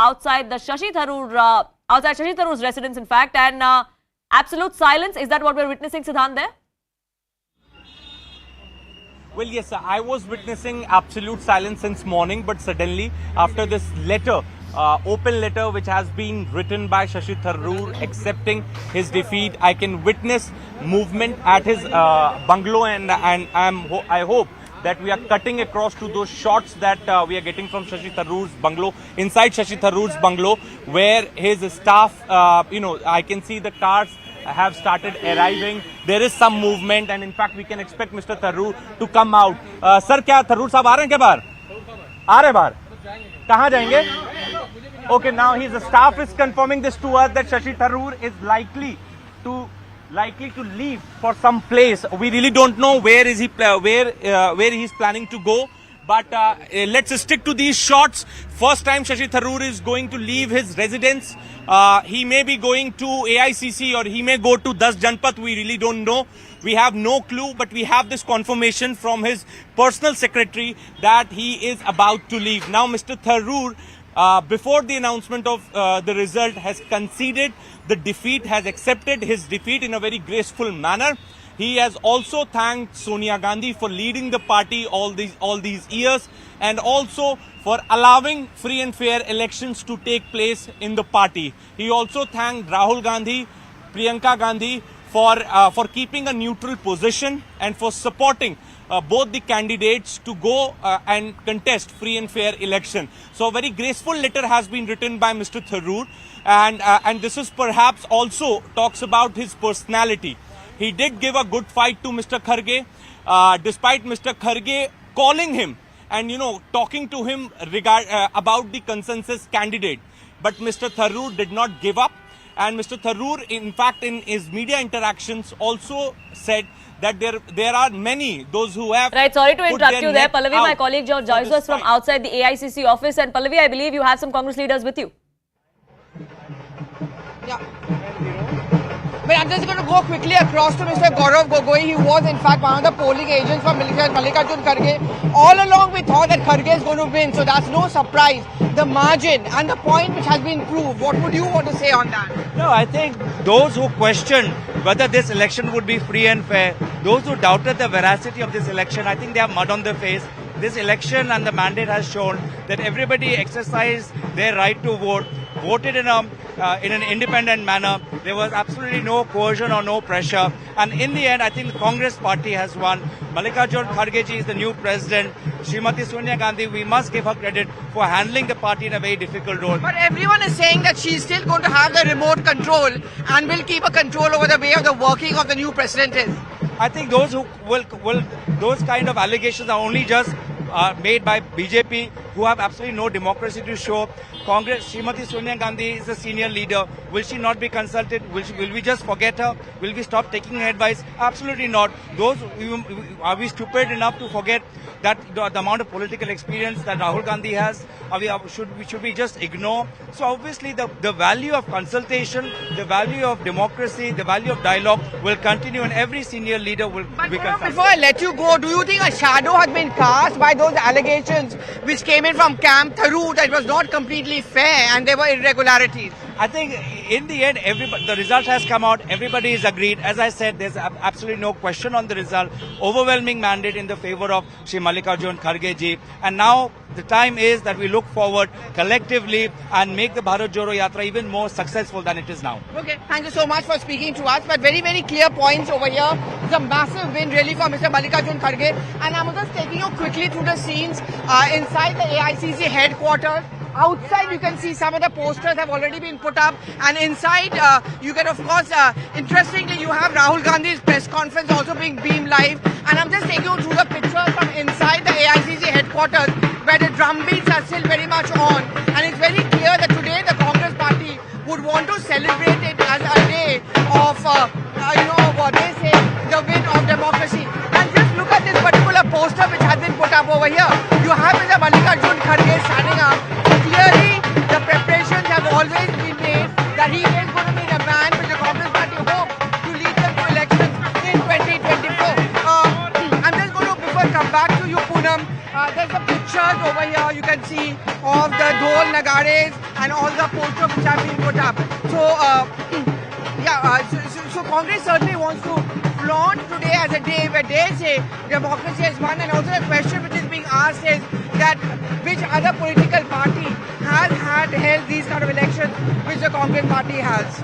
outside the outside Shashi Tharoor's residence, in fact, and absolute silence. Is that what we're witnessing, Siddhant, there? Well, yes, I was witnessing absolute silence since morning, but suddenly after this letter, open letter which has been written by Shashi Tharoor accepting his defeat, I can witness movement at his bungalow, and I hope that we are cutting across to those shots that we are getting from Shashi Tharoor's bungalow, inside Shashi Tharoor's bungalow, where his staff, I can see the cars have started arriving. There is some movement, and in fact we can expect Mr. Tharoor to come out. Sir, क्या Tharoor साहब आ रहे हैं क्या बाहर? आ रहे बाहर? कहाँ जाएंगे? Okay, now his staff is confirming this to us that Shashi Tharoor is likely to leave for some place. We really don't know where is he where he is planning to go. But let's stick to these shots. First time Shashi Tharoor is going to leave his residence. He may be going to AICC or he may go to 10 Janpath. We really don't know. We have no clue, but we have this confirmation from his personal secretary that he is about to leave. Now, Mr. Tharoor, before the announcement of the result, has conceded the defeat, has accepted his defeat in a very graceful manner. He has also thanked Sonia Gandhi for leading the party all these years, and also for allowing free and fair elections to take place in the party. He also thanked Rahul Gandhi, Priyanka Gandhi for keeping a neutral position and for supporting both the candidates to go and contest free and fair election. So a very graceful letter has been written by Mr. Tharoor, and this is perhaps also talks about his personality. He did give a good fight to Mr. Kharge, despite Mr. Kharge calling him and talking to him about the consensus candidate. But Mr. Tharoor did not give up, and Mr. Tharoor, in fact, in his media interactions, also said that there are many those who have. Right, sorry to interrupt you there, Pallavi. My colleague joins us from outside the AICC office, and Pallavi, I believe you have some Congress leaders with you. Yeah. But I'm just going to go quickly across to Mr. Gaurav Gogoi. He was, in fact, one of the polling agents for Malikarjun Kharge. All along, we thought that Kharge is going to win, so that's no surprise. The margin and the point which has been proved, what would you want to say on that? No, I think those who questioned whether this election would be free and fair, those who doubted the veracity of this election, I think they have mud on their face. This election and the mandate has shown that everybody exercised their right to vote, voted in an independent manner. There was absolutely no coercion or no pressure. And in the end, I think the Congress party has won. Malikarjun Kharge ji is the new president. Srimati Sonia Gandhi, we must give her credit for handling the party in a very difficult role. But everyone is saying that she's still going to have the remote control and will keep a control over the way of the working of the new president is. I think those who those kind of allegations are only just made by BJP, who have absolutely no democracy to show. Congress, Srimati Sonia Gandhi is a senior leader. Will she not be consulted? Will we just forget her? Will we stop taking her advice? Absolutely not. Are we stupid enough to forget that the amount of political experience that Rahul Gandhi has? Should we just ignore? So obviously the value of consultation, the value of democracy, the value of dialogue will continue, and every senior leader will be consulted. Before I let you go, do you think a shadow has been cast by those allegations which came in from Camp Tharoor that it was not completely fair and there were irregularities? I think in the end, the result has come out. Everybody is agreed. As I said, there's absolutely no question on the result. Overwhelming mandate in the favor of Shri Malikarjun Kharge ji. And now the time is that we look forward collectively and make the Bharat Jodo Yatra even more successful than it is now. Okay, thank you so much for speaking to us. But very, very clear points over here. It's a massive win really for Mr. Malikarjun Kharge. And I'm just taking you quickly through the scenes inside the AICC headquarters. Outside you can see some of the posters have already been put up, and inside you can of course, interestingly you have Rahul Gandhi's press conference also being beamed live, and I'm just taking you through the pictures from inside the AICC headquarters where the drum beats are still very much on, and it's very clear that today the Congress party would want to celebrate it as a day of, what they say, the win of democracy. And just look at this particular poster which has been put up over here. You have Mr. Malikarjun Kharge standing up. Clearly, the preparations have always been made that he is going to be the man which the Congress party hopes to lead them to elections in 2024. I'm just going to, before I come back to you, Poonam, there's some pictures over here. You you can see, of the dhol nagares and all the posters which have been put up. So Congress certainly wants to flaunt today as a day where they say democracy has won, and also the question which is being asked is that which other political party has held these kind of elections which the Congress party has.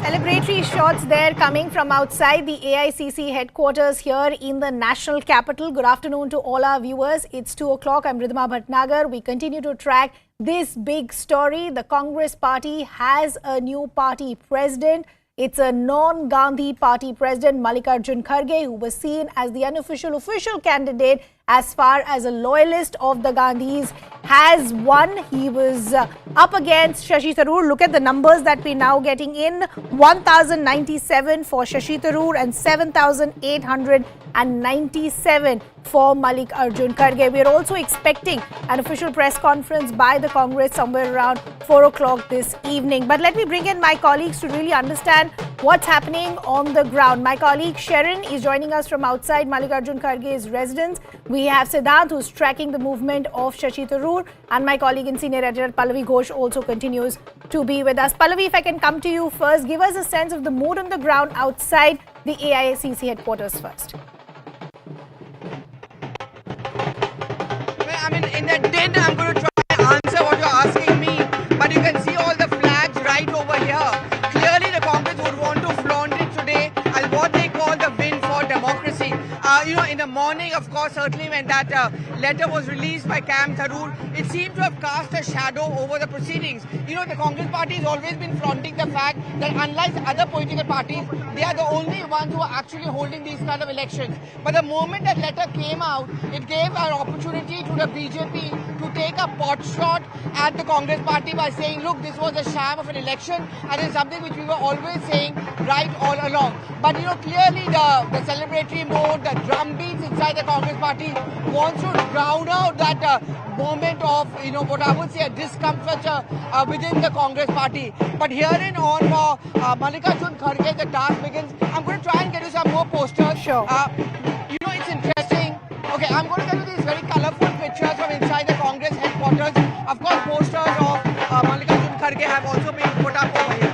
Celebratory shots there coming from outside the AICC headquarters here in the national capital. Good afternoon to all our viewers. It's 2 o'clock. I'm Ridhima Bhatnagar. We continue to track this big story. The Congress party has a new party president. It's a non-Gandhi party president, Malikarjun Kharge, who was seen as the unofficial official candidate as far as a loyalist of the Gandhis, has won. He was up against Shashi Tharoor. Look at the numbers that we're now getting in. 1,097 for Shashi Tharoor and 7,897 for Malikarjun Kharge. We're also expecting an official press conference by the Congress somewhere around 4 o'clock this evening. But let me bring in my colleagues to really understand what's happening on the ground. My colleague Sharon is joining us from outside Malikarjun Kharge's residence. We have Siddhant, who's tracking the movement of Shashi Tharoor, and my colleague and senior editor Pallavi Ghosh also continues to be with us. Pallavi, if I can come to you first, give us a sense of the mood on the ground outside the AICC headquarters first. Well, I mean, in the din, I'm going to try and answer what you're asking me, but you can see all the flags right over here. Clearly, the Congress would want to flaunt it today as what they call the win for democracy. In the morning, of course, certainly when that letter was released by Cam Tharoor, it seemed to have cast a shadow over the proceedings. The Congress party has always been flaunting the fact that unlike other political parties, they are the only ones who are actually holding these kind of elections. But the moment that letter came out, it gave an opportunity to the BJP to take a pot shot at the Congress party by saying, look, this was a sham of an election, and it's something which we were always saying right all along. But clearly the celebratory mode, the drumbeats inside the Congress party wants to drown out that moment of, what I would say a discomfort within the Congress party. But herein on for Malikarjun Kharge, the task begins. I'm going to try and get you some more posters. Sure. It's interesting. Okay, I'm going to get you these very colorful pictures from inside the Congress headquarters. Of course, posters of Malikarjun Kharge have also been put up over here.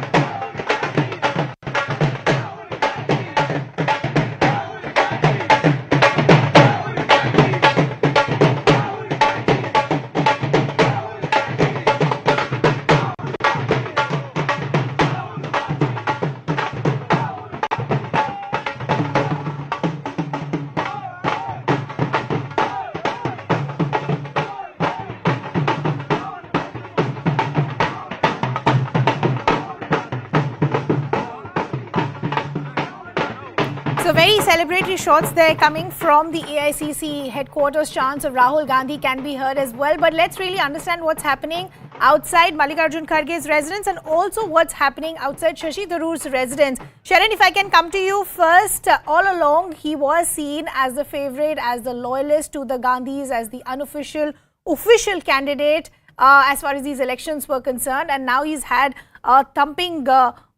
So very celebratory shots there coming from the AICC headquarters. Chants of Rahul Gandhi can be heard as well. But let's really understand what's happening outside Malikarjun Kharge's residence and also what's happening outside Shashi Tharoor's residence. Sharon, if I can come to you first, all along he was seen as the favourite, as the loyalist to the Gandhis, as the unofficial official candidate as far as these elections were concerned, and now he's had a thumping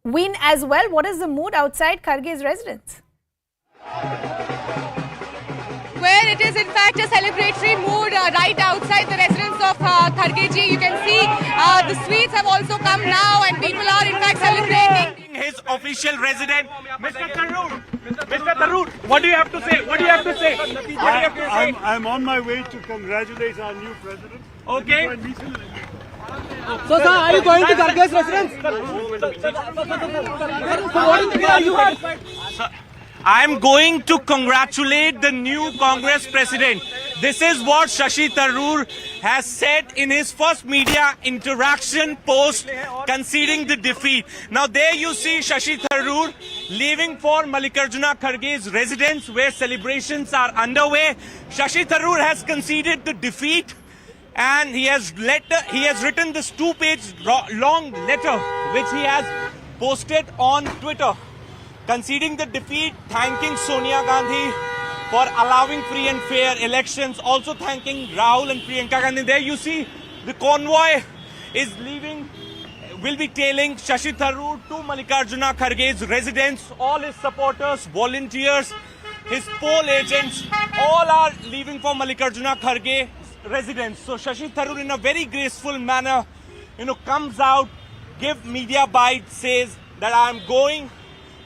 win as well. What is the mood outside Kharge's residence? Where it is in fact a celebratory mood right outside the residence of Kharge ji. You can see the sweets have also come now and people are in fact celebrating. His official resident, Mr. Tharoor. Mr. Tharoor, what do you have to say? What do you have to say? I'm on my way to congratulate our new president. Okay. So, sir, are you going to Kharge's residence? So, what are you going? I'm going to congratulate the new Congress president. This is what Shashi Tharoor has said in his first media interaction post conceding the defeat. Now there you see Shashi Tharoor leaving for Malikarjun Kharge's residence where celebrations are underway. Shashi Tharoor has conceded the defeat and he has written this 2-page long letter which he has posted on Twitter, conceding the defeat, thanking Sonia Gandhi for allowing free and fair elections, also thanking Rahul and Priyanka Gandhi. There you see the convoy is leaving, will be tailing Shashi Tharoor to Malikarjun Kharge's residence. All his supporters, volunteers, his poll agents, all are leaving for Malikarjun Kharge residence. So Shashi Tharoor, in a very graceful manner, comes out, give media bite, says that I am going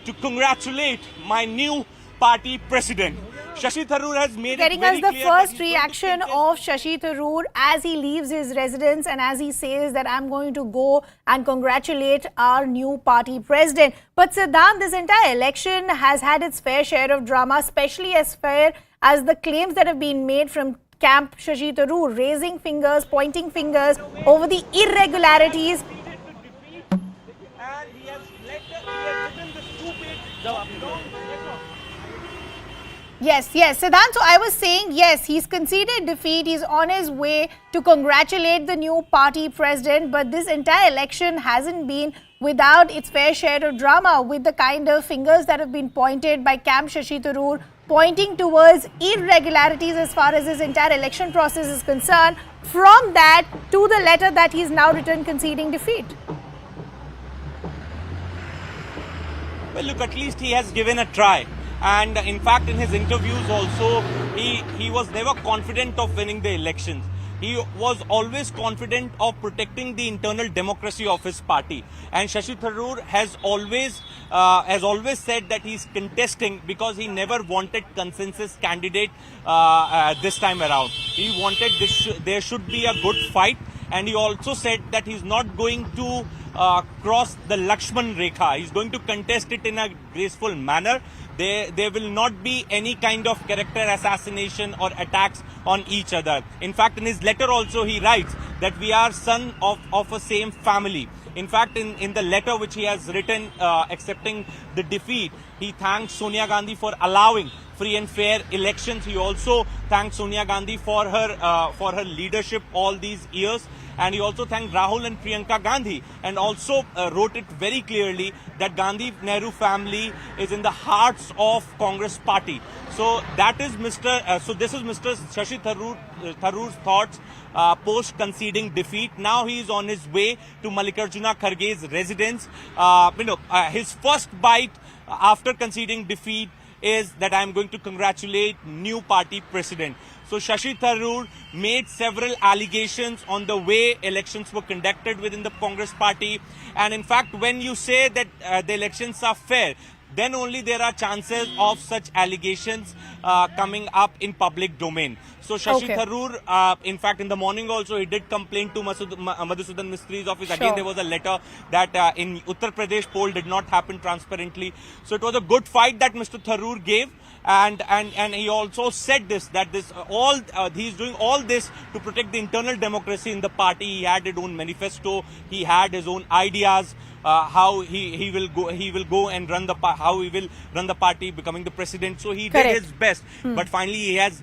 to congratulate my new party president. Shashi Tharoor has made Getting it very us the clear first reaction of Shashi Tharoor as he leaves his residence and as he says that I'm going to go and congratulate our new party president. But Siddhant, this entire election has had its fair share of drama, especially as fair as the claims that have been made from Camp Shashi Tharoor, raising fingers, pointing fingers over the irregularities. And he has written the stupid Yes. Siddhant, so I was saying, yes, he's conceded defeat. He's on his way to congratulate the new party president. But this entire election hasn't been without its fair share of drama, with the kind of fingers that have been pointed by Camp Shashi Tharoor, pointing towards irregularities as far as his entire election process is concerned. From that to the letter that he's now written conceding defeat. Well, look, at least he has given a try. And in fact, in his interviews also, he was never confident of winning the elections. He was always confident of protecting the internal democracy of his party. And Shashi Tharoor has always said that he's contesting because he never wanted consensus candidate this time around. He wanted there should be a good fight. And he also said that he's not going to cross the Lakshman Rekha. He's going to contest it in a graceful manner. There will not be any kind of character assassination or attacks on each other. In fact, in his letter also he writes that we are son of a same family. In fact, in the letter which he has written accepting the defeat, he thanks Sonia Gandhi for allowing free and fair elections. He also thanked Sonia Gandhi for her leadership all these years. And he also thanked Rahul and Priyanka Gandhi, and also wrote it very clearly that Gandhi Nehru family is in the hearts of Congress party. So that is this is Mr. Shashi Tharoor's thoughts post conceding defeat. Now he is on his way to Malikarjun Kharge's residence. His first bite after conceding defeat is that I am going to congratulate new party president. So Shashi Tharoor made several allegations on the way elections were conducted within the Congress party. And in fact, when you say that the elections are fair, then only there are chances of such allegations coming up in public domain. So Shashi Tharoor, in fact, in the morning also, he did complain to Madhusudan Mistri's office. Again, there was a letter that in Uttar Pradesh poll did not happen transparently. So it was a good fight that Mr. Tharoor gave. And he also said he's doing all this to protect the internal democracy in the party. He had his own manifesto. He had his own ideas. How he will go and run the party, becoming the president. So he did his best, but finally he has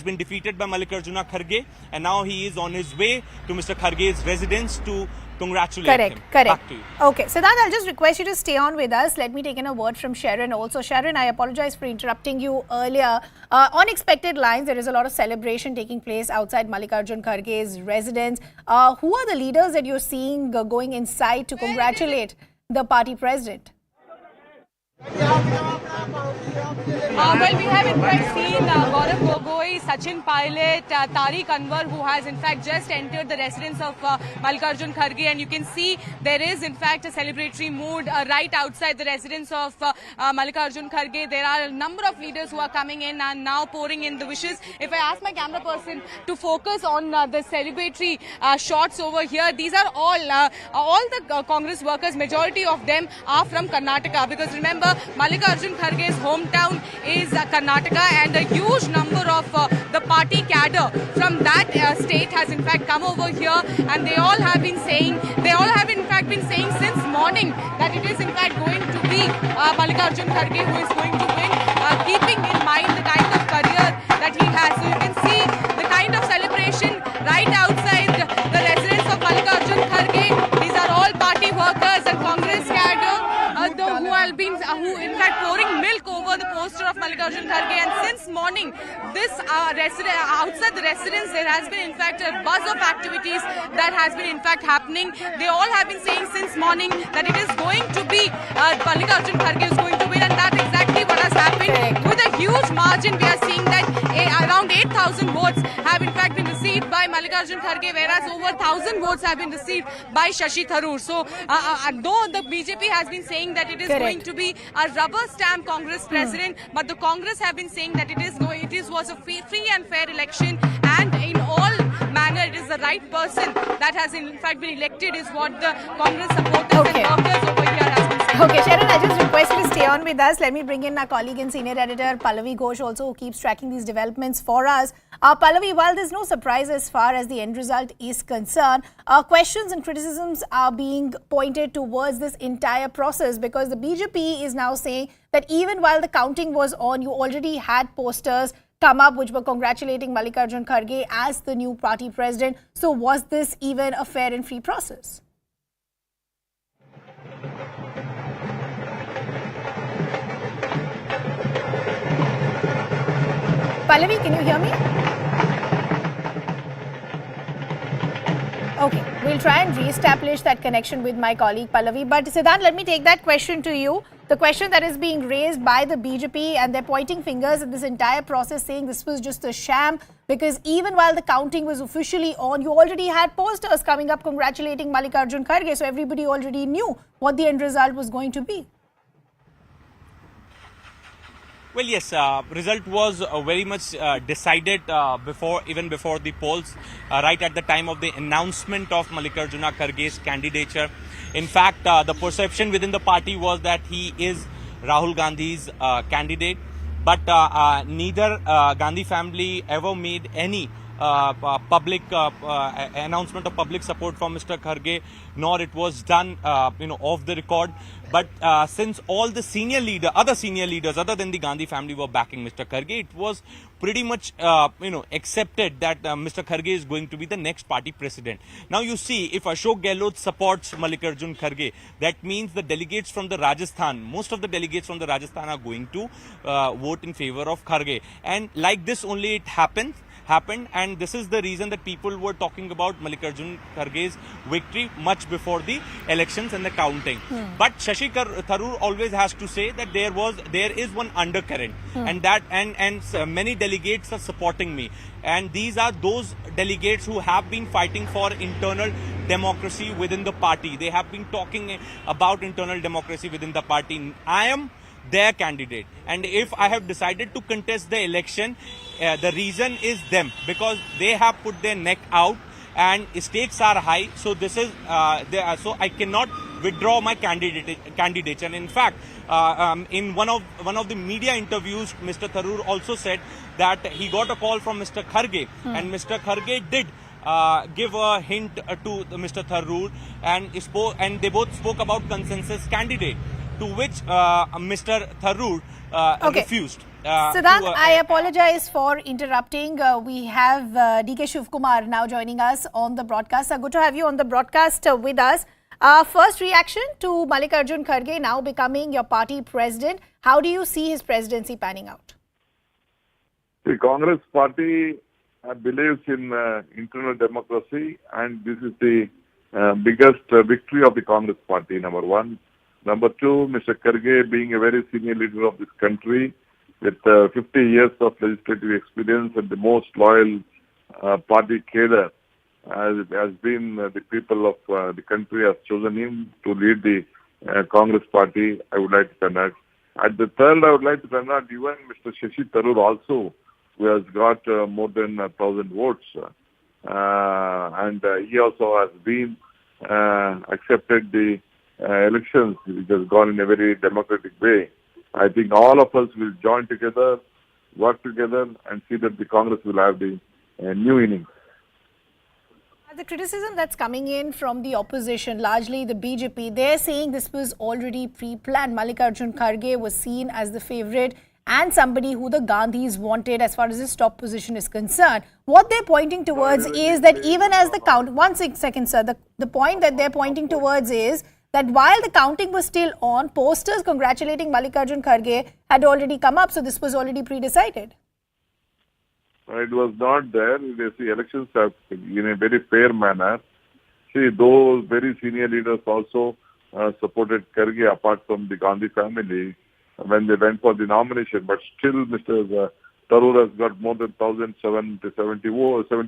been defeated by Malikarjun Kharge, and now he is on his way to Mr. Kharge's residence to congratulate him. Back to you. Okay, Siddhant, I'll just request you to stay on with us. Let me take in a word from Sharon also. Sharon, I apologize for interrupting you earlier. On expected lines, there is a lot of celebration taking place outside Malikarjun Kharge's residence. Who are the leaders that you're seeing going inside to congratulate the party president? Well, we have in fact seen Gaurav Gogoi, Sachin Pilot, Tariq Anwar, who has in fact just entered the residence of Malikarjun Kharge, and you can see there is in fact a celebratory mood right outside the residence of Malikarjun Kharge. There are a number of leaders who are coming in and now pouring in the wishes. If I ask my camera person to focus on the celebratory shots over here, these are all the Congress workers. Majority of them are from Karnataka, because remember, Malikarjun Kharge's hometown is Karnataka, and a huge number of the party cadre from that state has in fact come over here, and they all have in fact been saying since morning that it is in fact going to be Malikarjun Kharge who is going to win, keeping in mind the kind of career that he has. So you can see the kind of celebration right outside the residence of Malikarjun Kharge. These are all party workers and Congress cadre who in fact pouring milk over the poster of Malikarjun Kharge. And since morning, this outside the residence, there has been in fact a buzz of activities that has been in fact happening. They all have been saying since morning that it is going to be Malikarjun Kharge is going to win, and that's exactly what has happened with a huge margin. We are seeing that around 8,000 votes have in fact been received by Malikarjun Kharge, whereas over 1,000 votes have been received by Shashi Tharoor. So though the BJP has been saying that it is going to be a rubber stamp Congress president, but the Congress have been saying that it was a free and fair election, and in all manner it is the right person that has in fact been elected, is what the Congress supporters and workers over here has been saying. Okay, Sharon, I just request you to stay on with us. Let me bring in our colleague and senior editor Pallavi Ghosh also, who keeps tracking these developments for us. Pallavi, while there's no surprise as far as the end result is concerned, questions and criticisms are being pointed towards this entire process, because the BJP is now saying that even while the counting was on, you already had posters come up which were congratulating Malikarjun Kharge as the new party president. So was this even a fair and free process? Pallavi, can you hear me? Okay, we'll try and re-establish that connection with my colleague Pallavi. But Siddhant, let me take that question to you. The question that is being raised by the BJP, and they're pointing fingers at this entire process, saying this was just a sham, because even while the counting was officially on, you already had posters coming up congratulating Malikarjun Kharge. So everybody already knew what the end result was going to be. Well, yes, result was very much decided even before the polls, right at the time of the announcement of Malikarjun Kharge's candidature. In fact, the perception within the party was that he is Rahul Gandhi's candidate, but neither Gandhi family ever made any public announcement of public support for Mr. Kharge, nor it was done, off the record. But since all the other senior leaders other than the Gandhi family were backing Mr. Kharge, it was pretty much, accepted that Mr. Kharge is going to be the next party president. Now you see, if Ashok Gehlot supports Malikarjun Kharge, that means the delegates from the Rajasthan, most of the delegates from the Rajasthan are going to vote in favor of Kharge. And like this only it happened, and this is the reason that people were talking about Malikarjun Kharge's victory much before the elections and the counting. But Shashi Tharoor always has to say that there is one undercurrent, and many delegates are supporting me, and these are those delegates who have been fighting for internal democracy within the party. They have been talking about internal democracy within the party. I am their candidate, and if I have decided to contest the election, the reason is them, because they have put their neck out and stakes are high. So this is so I cannot withdraw my candidature. And in fact, in one of the media interviews, Mr. Tharoor also said that he got a call from Mr. Kharge, and Mr. Kharge did give a hint to Mr. Tharoor, and they both spoke about consensus candidate, to which Mr. Tharoor refused. Siddhant, I apologize for interrupting. We have DK Shivkumar now joining us on the broadcast. Good to have you on the broadcast with us. First reaction to Malikarjun Kharge now becoming your party president. How do you see his presidency panning out? The Congress party believes in internal democracy, and this is the biggest victory of the Congress party, number one. Number two, Mr. Kharge being a very senior leader of this country with 50 years of legislative experience and the most loyal party cadre, has been the people of the country has chosen him to lead the Congress party. I would like to connect. At the third, I would like to connect even Mr. Shashi Tharoor also, who has got more than 1,000 votes. And he also has been accepted the elections, which has gone in a very democratic way. I think all of us will join together, work together, and see that the Congress will have the new innings. The criticism that's coming in from the opposition, largely the BJP, they're saying this was already pre-planned. Malikarjun Kharge was seen as the favourite and somebody who the Gandhis wanted as far as his top position is concerned. What they're pointing towards is that even as the count... One second, sir. The point that they're pointing towards is that while the counting was still on, posters congratulating Malikarjun Kharge had already come up, so this was already pre-decided. It was not there. The elections have in a very fair manner. See, those very senior leaders also supported Kharge apart from the Gandhi family. when they went for the nomination. But still, Mr. Tharoor has got more than 1,770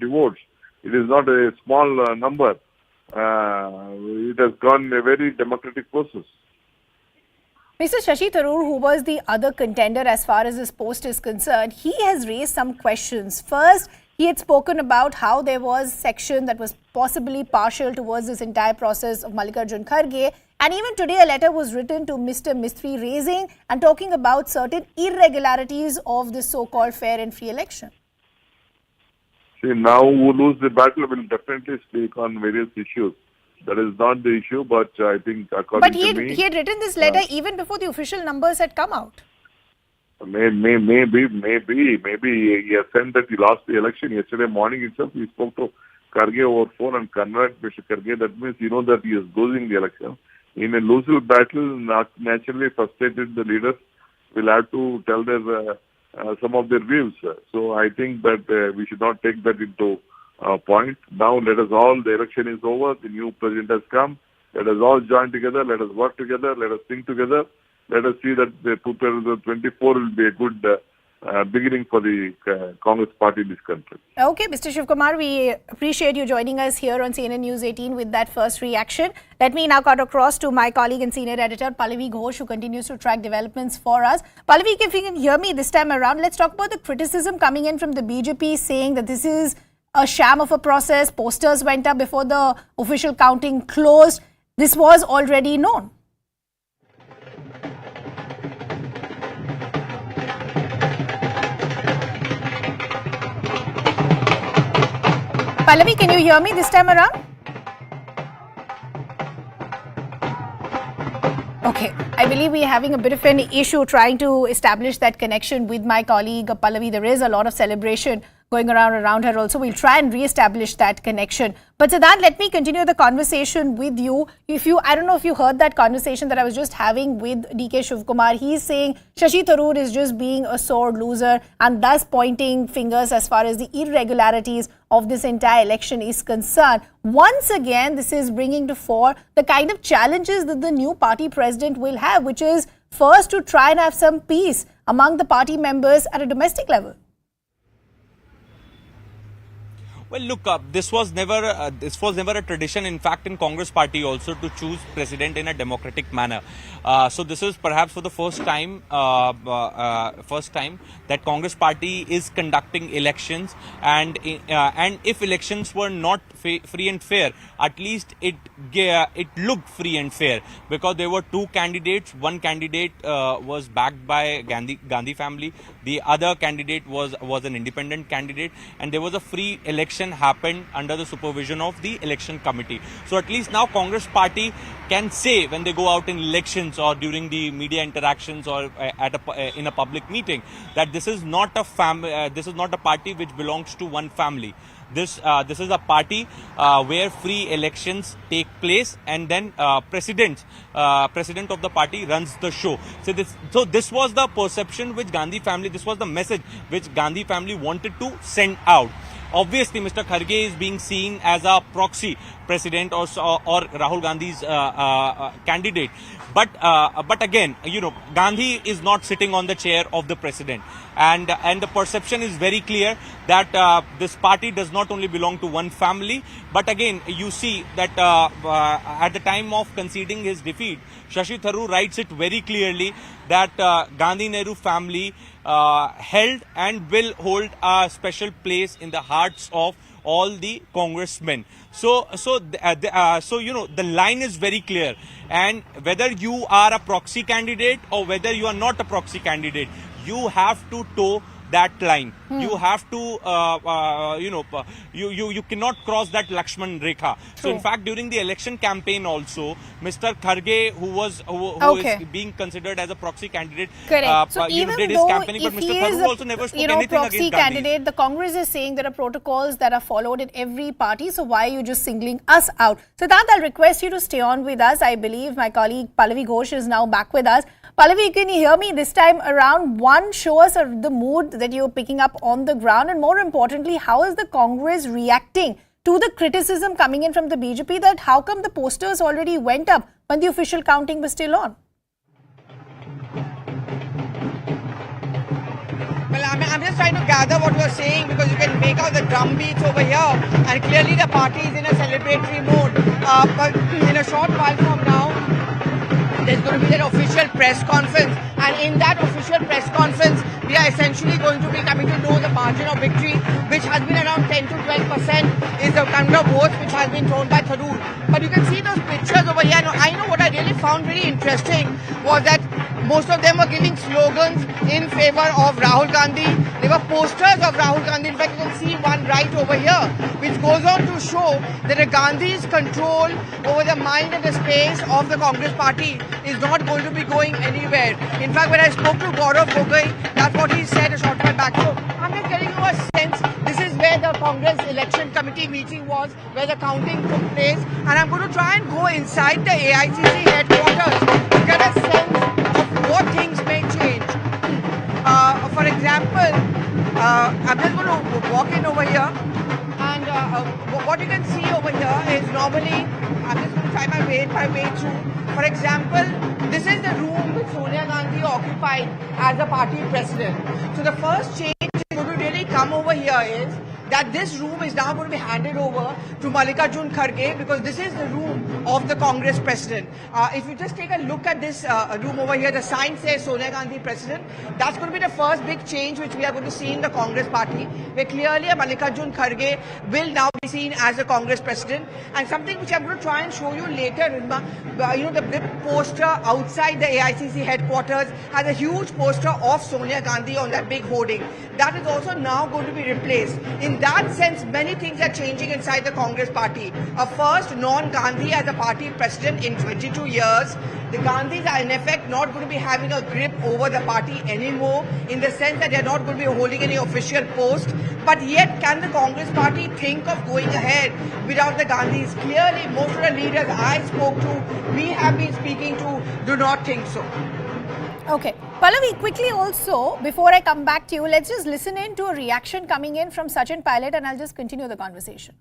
votes. It is not a small number. It has gone a very democratic process. Mr. Shashi Tharoor, who was the other contender as far as this post is concerned, he has raised some questions. First, he had spoken about how there was section that was possibly partial towards this entire process of Malikarjun Kharge. And even today, a letter was written to Mr. Mufti raising and talking about certain irregularities of this so-called fair and free election. See, now who lose the battle will definitely speak on various issues. That is not the issue, but I think according to me... He had written this letter even before the official numbers had come out. Maybe he has sent that he lost the election. Yesterday morning itself, he spoke to Kharge over phone and conveyed Mr. Kharge. That means you know that he is losing the election. In a losing battle, naturally frustrated the leaders will have to tell their some of their views. So I think that we should not take that into point. Now let us all, the election is over, the new president has come. Let us all join together, let us work together, let us think together. Let us see that the 2024 will be a good beginning for the Congress party in this country. Okay, Mr. Shivkumar, we appreciate you joining us here on CNN News 18 with that first reaction. Let me now cut across to my colleague and senior editor, Pallavi Ghosh, who continues to track developments for us. Pallavi, if you can hear me this time around, let's talk about the criticism coming in from the BJP saying that this is a sham of a process. Posters went up before the official counting closed. This was already known. Pallavi, can you hear me this time around? Okay, I believe we are having a bit of an issue trying to establish that connection with my colleague Pallavi. There is a lot of celebration going around her also. We'll try and re-establish that connection. But Siddhant, let me continue the conversation with you. I don't know if you heard that conversation that I was just having with DK Shivkumar. He's saying Shashi Tharoor is just being a sore loser and thus pointing fingers as far as the irregularities of this entire election is concerned. Once again, this is bringing to fore the kind of challenges that the new party president will have, which is first to try and have some peace among the party members at a domestic level. Well, look, this was never a tradition, in fact, in Congress party also to choose president in a democratic manner. So this is perhaps for the first time that Congress party is conducting elections, and if elections were not free and fair, at least it looked free and fair, because there were two candidates. One candidate was backed by Gandhi family. The other candidate was an independent candidate, and there was a free election happened under the supervision of the election committee. So at least now Congress party can say when they go out in elections or during the media interactions or in a public meeting that this is not a party which belongs to one family. This is a party where free elections take place, and then president of the party runs the show. So this was the perception which Gandhi family, this was the message which Gandhi family wanted to send out. Obviously, Mr. Kharge is being seen as a proxy president or Rahul Gandhi's candidate. But again, you know, Gandhi is not sitting on the chair of the president, and the perception is very clear that this party does not only belong to one family. But again, you see that at the time of conceding his defeat, Shashi Tharoor writes it very clearly that Gandhi Nehru family held and will hold a special place in the hearts of all the congressmen. So you know, the line is very clear, and whether you are a proxy candidate or whether you are not a proxy candidate, you have to toe that line. You have to, you cannot cross that Lakshman Rekha. So in fact, during the election campaign also, Mr. Kharge, who is being considered as a proxy candidate, so even did his though campaigning, but Mr. Tharoor also never spoke anything proxy against candidate, Gandhi. the Congress is saying there are protocols that are followed in every party. So why are you just singling us out? So Siddhant, I'll request you to stay on with us. I believe my colleague Pallavi Ghosh is now back with us. Pallavi, can you hear me this time around? One, show us the mood that you're picking up on the ground, and more importantly, how is the Congress reacting to the criticism coming in from the BJP that how come the posters already went up when the official counting was still on? I'm just trying to gather what you're saying because you can make out the drum beats over here, and clearly the party is in a celebratory mode. But in a short while from now, there's going to be an official press conference, and in that official press conference, we are essentially going to be coming to know the margin of victory, which has been around 10 to 12%, is the kind of votes which has been thrown by Tharoor. But you can see those pictures over here. Now, I know what I really found very interesting was that most of them were giving slogans in favor of Rahul Gandhi. There were posters of Rahul Gandhi. In fact, you can see one right over here, which goes on to show that the Gandhi's control over the mind and the space of the Congress party is not going to be going anywhere. In fact, when I spoke to Gaurav Gogoi, that's what he said a short while back. So I'm just getting you a sense. This is where the Congress election committee meeting was, where the counting took place. And I'm going to try and go inside the AICC headquarters to get a sense of what things may change. For example, I'm just going to walk in over here. And what you can see over here is normally, I'm just going to try my way through. For example, this is the room which Sonia Gandhi occupied as a party president. So the first change is going to really come over here is that this room is now going to be handed over to Malikarjun Kharge because this is the room of the Congress president. If you just take a look at this room over here, the sign says Sonia Gandhi president. That's going to be the first big change which we are going to see in the Congress party, where clearly Malikarjun Kharge will now be seen as the Congress president. And something which I'm going to try and show you later, the big poster outside the AICC headquarters has a huge poster of Sonia Gandhi on that big hoarding. That is also now going to be replaced. In that sense, many things are changing inside the Congress party. A first non-Gandhi as a party president in 22 years. The Gandhis are in effect not going to be having a grip over the party anymore, in the sense that they are not going to be holding any official post. But yet, can the Congress party think of going ahead without the Gandhis? Clearly, most of the leaders I spoke to, we have been speaking to, do not think so. Okay. Pallavi, quickly also, before I come back to you, let's just listen in to a reaction coming in from Sachin Pilot and I'll just continue the conversation.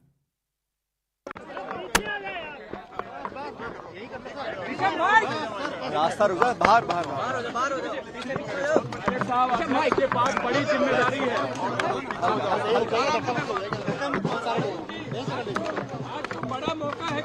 रास्ता रुका बाहर बाहर बाहर हो जाओ के पास बड़ी जिम्मेदारी है बड़ा मौका है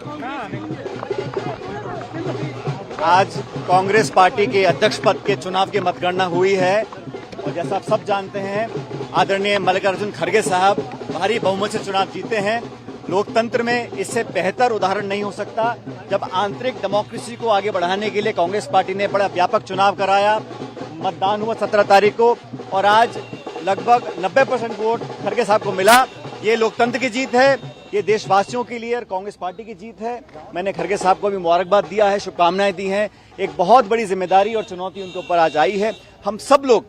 आज कांग्रेस पार्टी के अध्यक्ष पद के चुनाव की मतगणना हुई है और जैसा आप सब जानते हैं आदरणीय मल्लिकार्जुन खड़गे साहब भारी बहुमत से चुनाव जीते हैं। लोकतंत्र में इससे बेहतर उदाहरण नहीं हो सकता जब आंतरिक डेमोक्रेसी को आगे बढ़ाने के लिए कांग्रेस पार्टी ने बड़ा व्यापक चुनाव कराया। मतदान हुआ 17 तारीख को और आज लगभग 90% वोट खड़गे साहब को मिला। ये लोकतंत्र की जीत है, ये देशवासियों के लिए और कांग्रेस पार्टी की जीत है। मैंने खड़गे साहब को भी मुबारकबाद दिया है, शुभकामनाएं दी हैं। एक बहुत बड़ी जिम्मेदारी और चुनौती उनके ऊपर आज आई है। हम सब लोग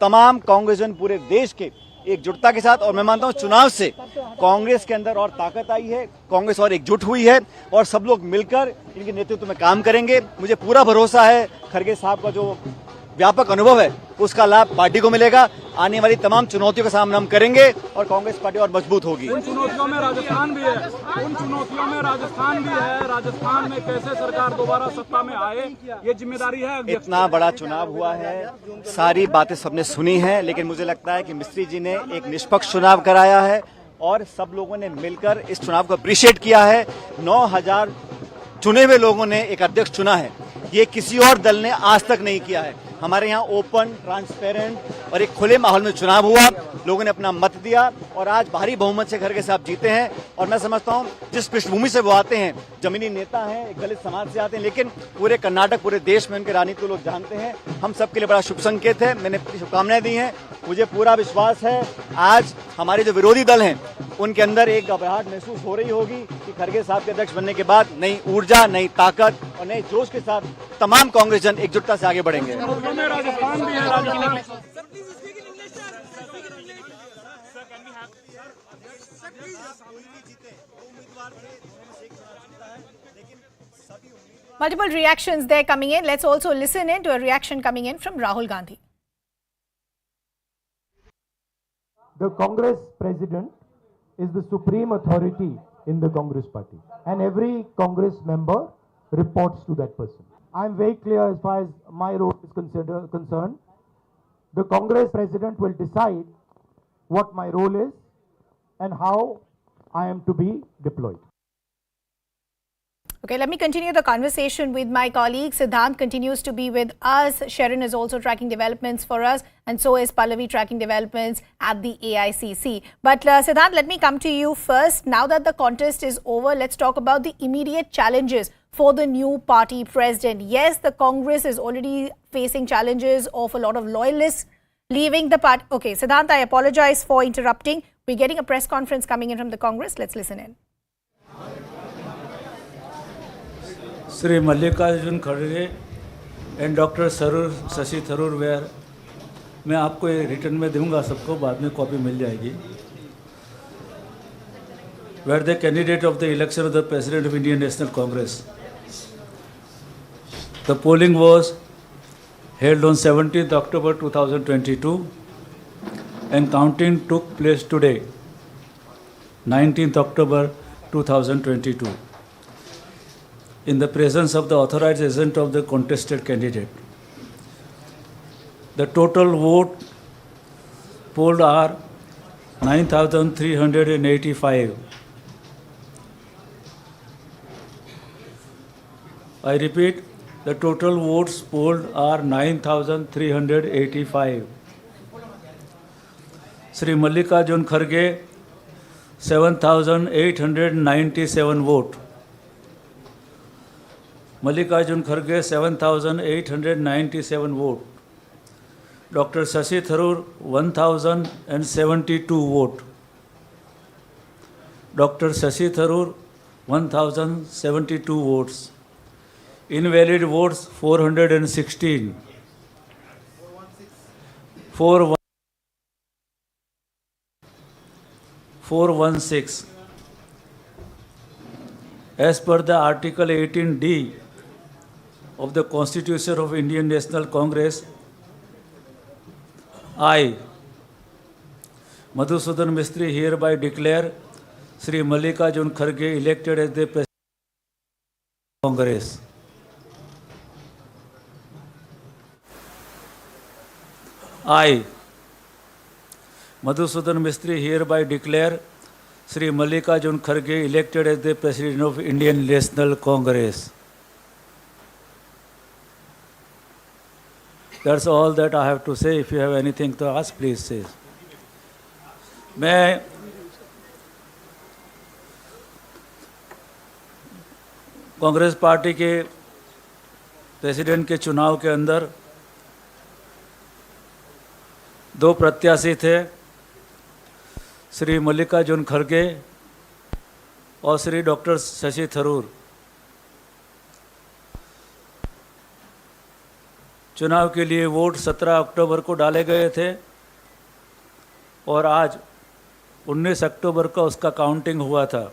तमाम कांग्रेसजन पूरे देश के एकजुटता के साथ, और मैं मानता हूं चुनाव से कांग्रेस के अंदर और ताकत आई है, कांग्रेस और एकजुट हुई है और सब लोग मिलकर इनके नेतृत्व में काम करेंगे। मुझे पूरा भरोसा है खड़गे साहब का जो व्यापक अनुभव है उसका लाभ पार्टी को मिलेगा। आने वाली तमाम चुनौतियों का सामना हम करेंगे और कांग्रेस पार्टी और मजबूत होगी। उन चुनौतियों में राजस्थान भी है, राजस्थान में कैसे सरकार दोबारा सत्ता में आए, ये जिम्मेदारी है। इतना बड़ा चुनाव हुआ है, सारी बातें सबने सुनी है, लेकिन मुझे लगता है कि मिस्त्री जी ने एक निष्पक्ष चुनाव कराया है और सब लोगों ने मिलकर इस चुनाव को अप्रिशिएट किया है। 9000 चुने हुए लोगों ने एक अध्यक्ष चुना है, ये किसी और दल ने आज तक नहीं किया है। हमारे यहाँ ओपन, ट्रांसपेरेंट और एक खुले माहौल में चुनाव हुआ, लोगों ने अपना मत दिया और आज भारी बहुमत से खड़गे साहब जीते हैं। और मैं समझता हूँ जिस पृष्ठभूमि से वो आते हैं, जमीनी नेता हैं, एक दलित समाज से आते हैं, लेकिन पूरे कर्नाटक, पूरे देश में उनके राजनीति को लोग जानते हैं। हम सबके लिए बड़ा शुभ संकेत है। मैंने शुभकामनाएं दी हैं। मुझे पूरा विश्वास है आज हमारे जो विरोधी दल हैं उनके अंदर एक घबराहट महसूस हो रही होगी कि खड़गे साहब के अध्यक्ष बनने के बाद नई ऊर्जा, नई ताकत और नए जोश के साथ तमाम कांग्रेस जन एकजुटता से आगे बढ़ेंगे। राजस्थान भी है, Rajasthan Multiple reactions there coming in. Let's also listen in to a reaction coming in from Rahul Gandhi. The Congress president is the supreme authority in the Congress party, and every Congress member reports to that person. I am very clear as far as my role is concerned. The Congress president will decide what my role is and how I am to be deployed. Okay, let me continue the conversation with my colleague. Siddhant continues to be with us. Sharon is also tracking developments for us, and so is Pallavi tracking developments at the AICC. But Siddhant, let me come to you first. Now that the contest is over, let's talk about the immediate challenges for the new party president. Yes, the Congress is already facing challenges of a lot of loyalists leaving the party. Okay, Siddhant, I apologize for interrupting. We're getting a press conference coming in from the Congress. Let's listen in. Sri Malikarjun Kharge and Dr. Shashi Tharoor where मैं आपको return में दूंगा, सबको बाद में copy मिल जाएगी. Were the candidate of the election of the President of Indian National Congress. The polling was held on 17th October 2022 and counting took place today, 19th October 2022. In the presence of the authorized agent of the contested candidate. The total vote polled are 9,385. I repeat, the total votes polled are 9,385. Sri Malikarjun Kharge, 7,897 vote. Malikarjun Kharge, 7,897 vote. Dr. Shashi Tharoor, 1,072 vote. Dr. Shashi Tharoor, 1,072 votes. Invalid votes, 416. 416. As per the Article 18D of the Constitution of Indian National Congress, I, Madhusudan Mistry, hereby declare Sri Malikarjun Kharge elected as the President of Congress. I, Madhusudan Mistry, hereby declare Sri Malikarjun Kharge elected as the President of Indian National Congress. That's all that I have to say. If you have anything to ask, please say. मैं Congress party के president के चुनाव के अंदर दो प्रत्याशी थे, श्री मल्लिकार्जुन खड़गे और श्री डॉक्टर शशि थरूर. चुनाव के लिए वोट 17 अक्टूबर को डाले गए थे और आज 19 अक्टूबर को उसका काउंटिंग हुआ था.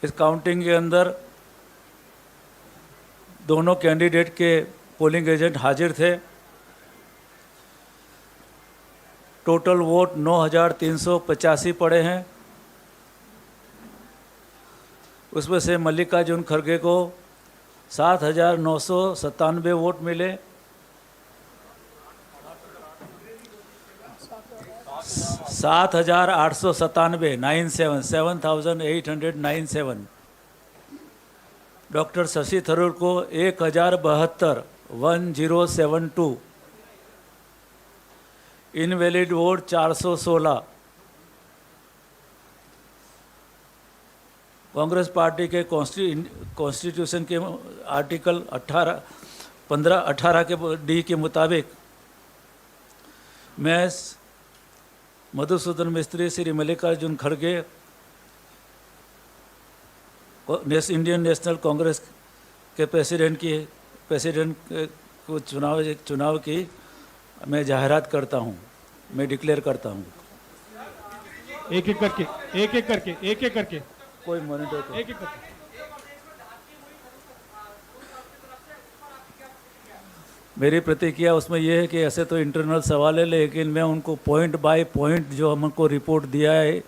इस काउंटिंग के अंदर दोनों कैंडिडेट के पोलिंग एजेंट हाजिर थे. टोटल वोट 9,385 पड़े हैं. उसमें से मल्लिकार्जुन खड़गे को 7,997 वोट मिले. 7,897 डॉक्टर शशि थरूर को 1,072 इनवैलिड वोट 416. कांग्रेस पार्टी के कॉन्स्टिट्यूशन के आर्टिकल 15-18 के डी के मुताबिक मैं मधुसूदन मिस्त्री श्री मल्लिकार्जुन खड़गे इंडियन नेशनल कांग्रेस के प्रेसिडेंट को चुनाव की मैं जाहिरात करता हूं, मैं डिक्लेयर करता हूं. एक एक करके कोई मॉनिटर एक एक करके. मेरी प्रतिक्रिया उसमें यह है कि ऐसे तो इंटरनल सवाल है, लेकिन मैं उनको पॉइंट बाय पॉइंट जो हमको रिपोर्ट दिया है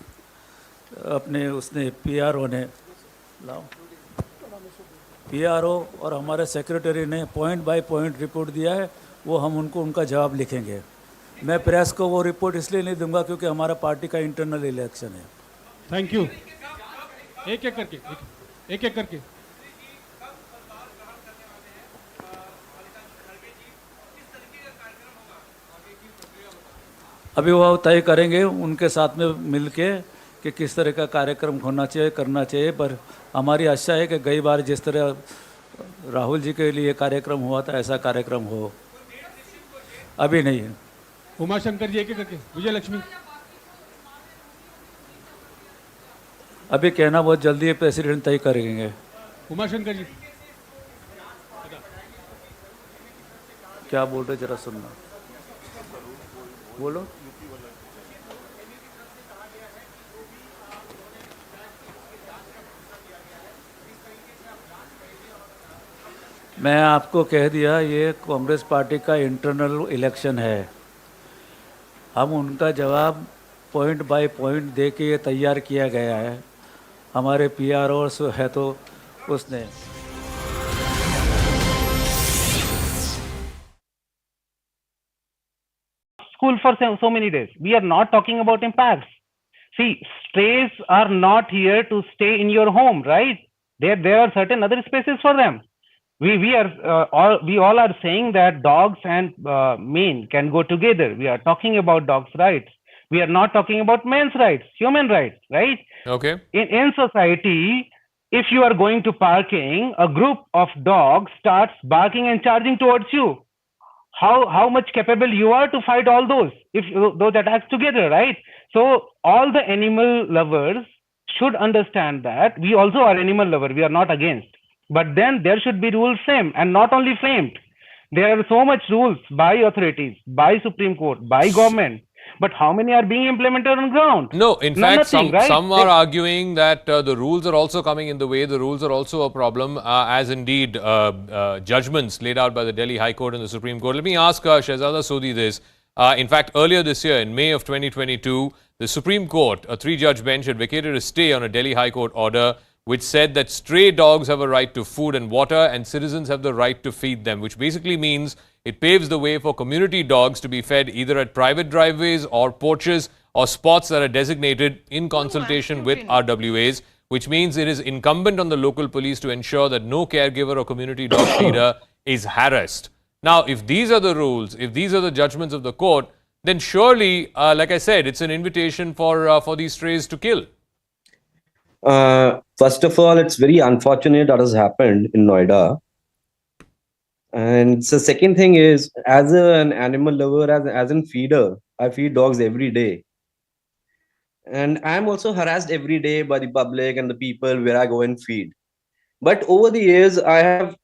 अपने उसने पीआरओ ने पीआरओ और हमारे सेक्रेटरी ने पॉइंट बाय पॉइंट रिपोर्ट दिया है, वो हम उनको उनका जवाब लिखेंगे. मैं प्रेस को वो रिपोर्ट इसलिए नहीं दूंगा क्योंकि हमारा पार्टी का इंटरनल इलेक्शन है। Thank you. एक एक करके एक एक करके। अभी वो तय करेंगे उनके साथ में मिलके कि किस तरह का कार्यक्रम होना चाहिए, करना चाहिए। पर हमारी आशा है कि गई बार जिस तरह राहुल जी के लिए कार्यक्रम हुआ था ऐसा कार्यक्रम हो। अभी नहीं है। उमाशंकर जी एक एक करके। विजय लक्ष्मी। अभी कहना बहुत जल्दी है, प्रेसिडेंट तय करेंगे। उमाशंकर जी क्या बोल रहे जरा सुनना, बोलो। मैं आपको कह दिया ये कांग्रेस पार्टी का इंटरनल इलेक्शन है। हम उनका जवाब पॉइंट बाय पॉइंट दे के ये तैयार किया गया है। हमारे पीआरओ है तो उसने school for so many days. We are not talking about impacts. See, strays are not here to stay in your home, right? There are certain other spaces for them. We all are saying that dogs and men can go together. We are talking about dogs' rights. We are not talking about men's rights, human rights, right? Okay. In society, if you are going to parking, a group of dogs starts barking and charging towards you. How much capable you are to fight all those attacks together, right? So all the animal lovers should understand that we also are animal lover. We are not against, but then there should be rules framed, and not only framed. There are so much rules by authorities, by Supreme Court, by government. But how many are being implemented on ground? No, in fact, Nothing, right? some are arguing that the rules are also coming in the way. The rules are also a problem, as indeed judgments laid out by the Delhi High Court and the Supreme Court. Let me ask Shehzada Sodi this. In fact, earlier this year, in May of 2022, the Supreme Court, a three-judge bench, had vacated a stay on a Delhi High Court order which said that stray dogs have a right to food and water and citizens have the right to feed them, which basically means it paves the way for community dogs to be fed either at private driveways or porches or spots that are designated in consultation with RWAs, which means it is incumbent on the local police to ensure that no caregiver or community dog feeder is harassed. Now, if these are the rules, if these are the judgments of the court, then surely, like I said, it's an invitation for these strays to kill. First of all, it's very unfortunate that has happened in Noida. And the second thing is, as an animal lover, as a feeder, I feed dogs every day. And I'm also harassed every day by the public and the people where I go and feed. But over the years, I have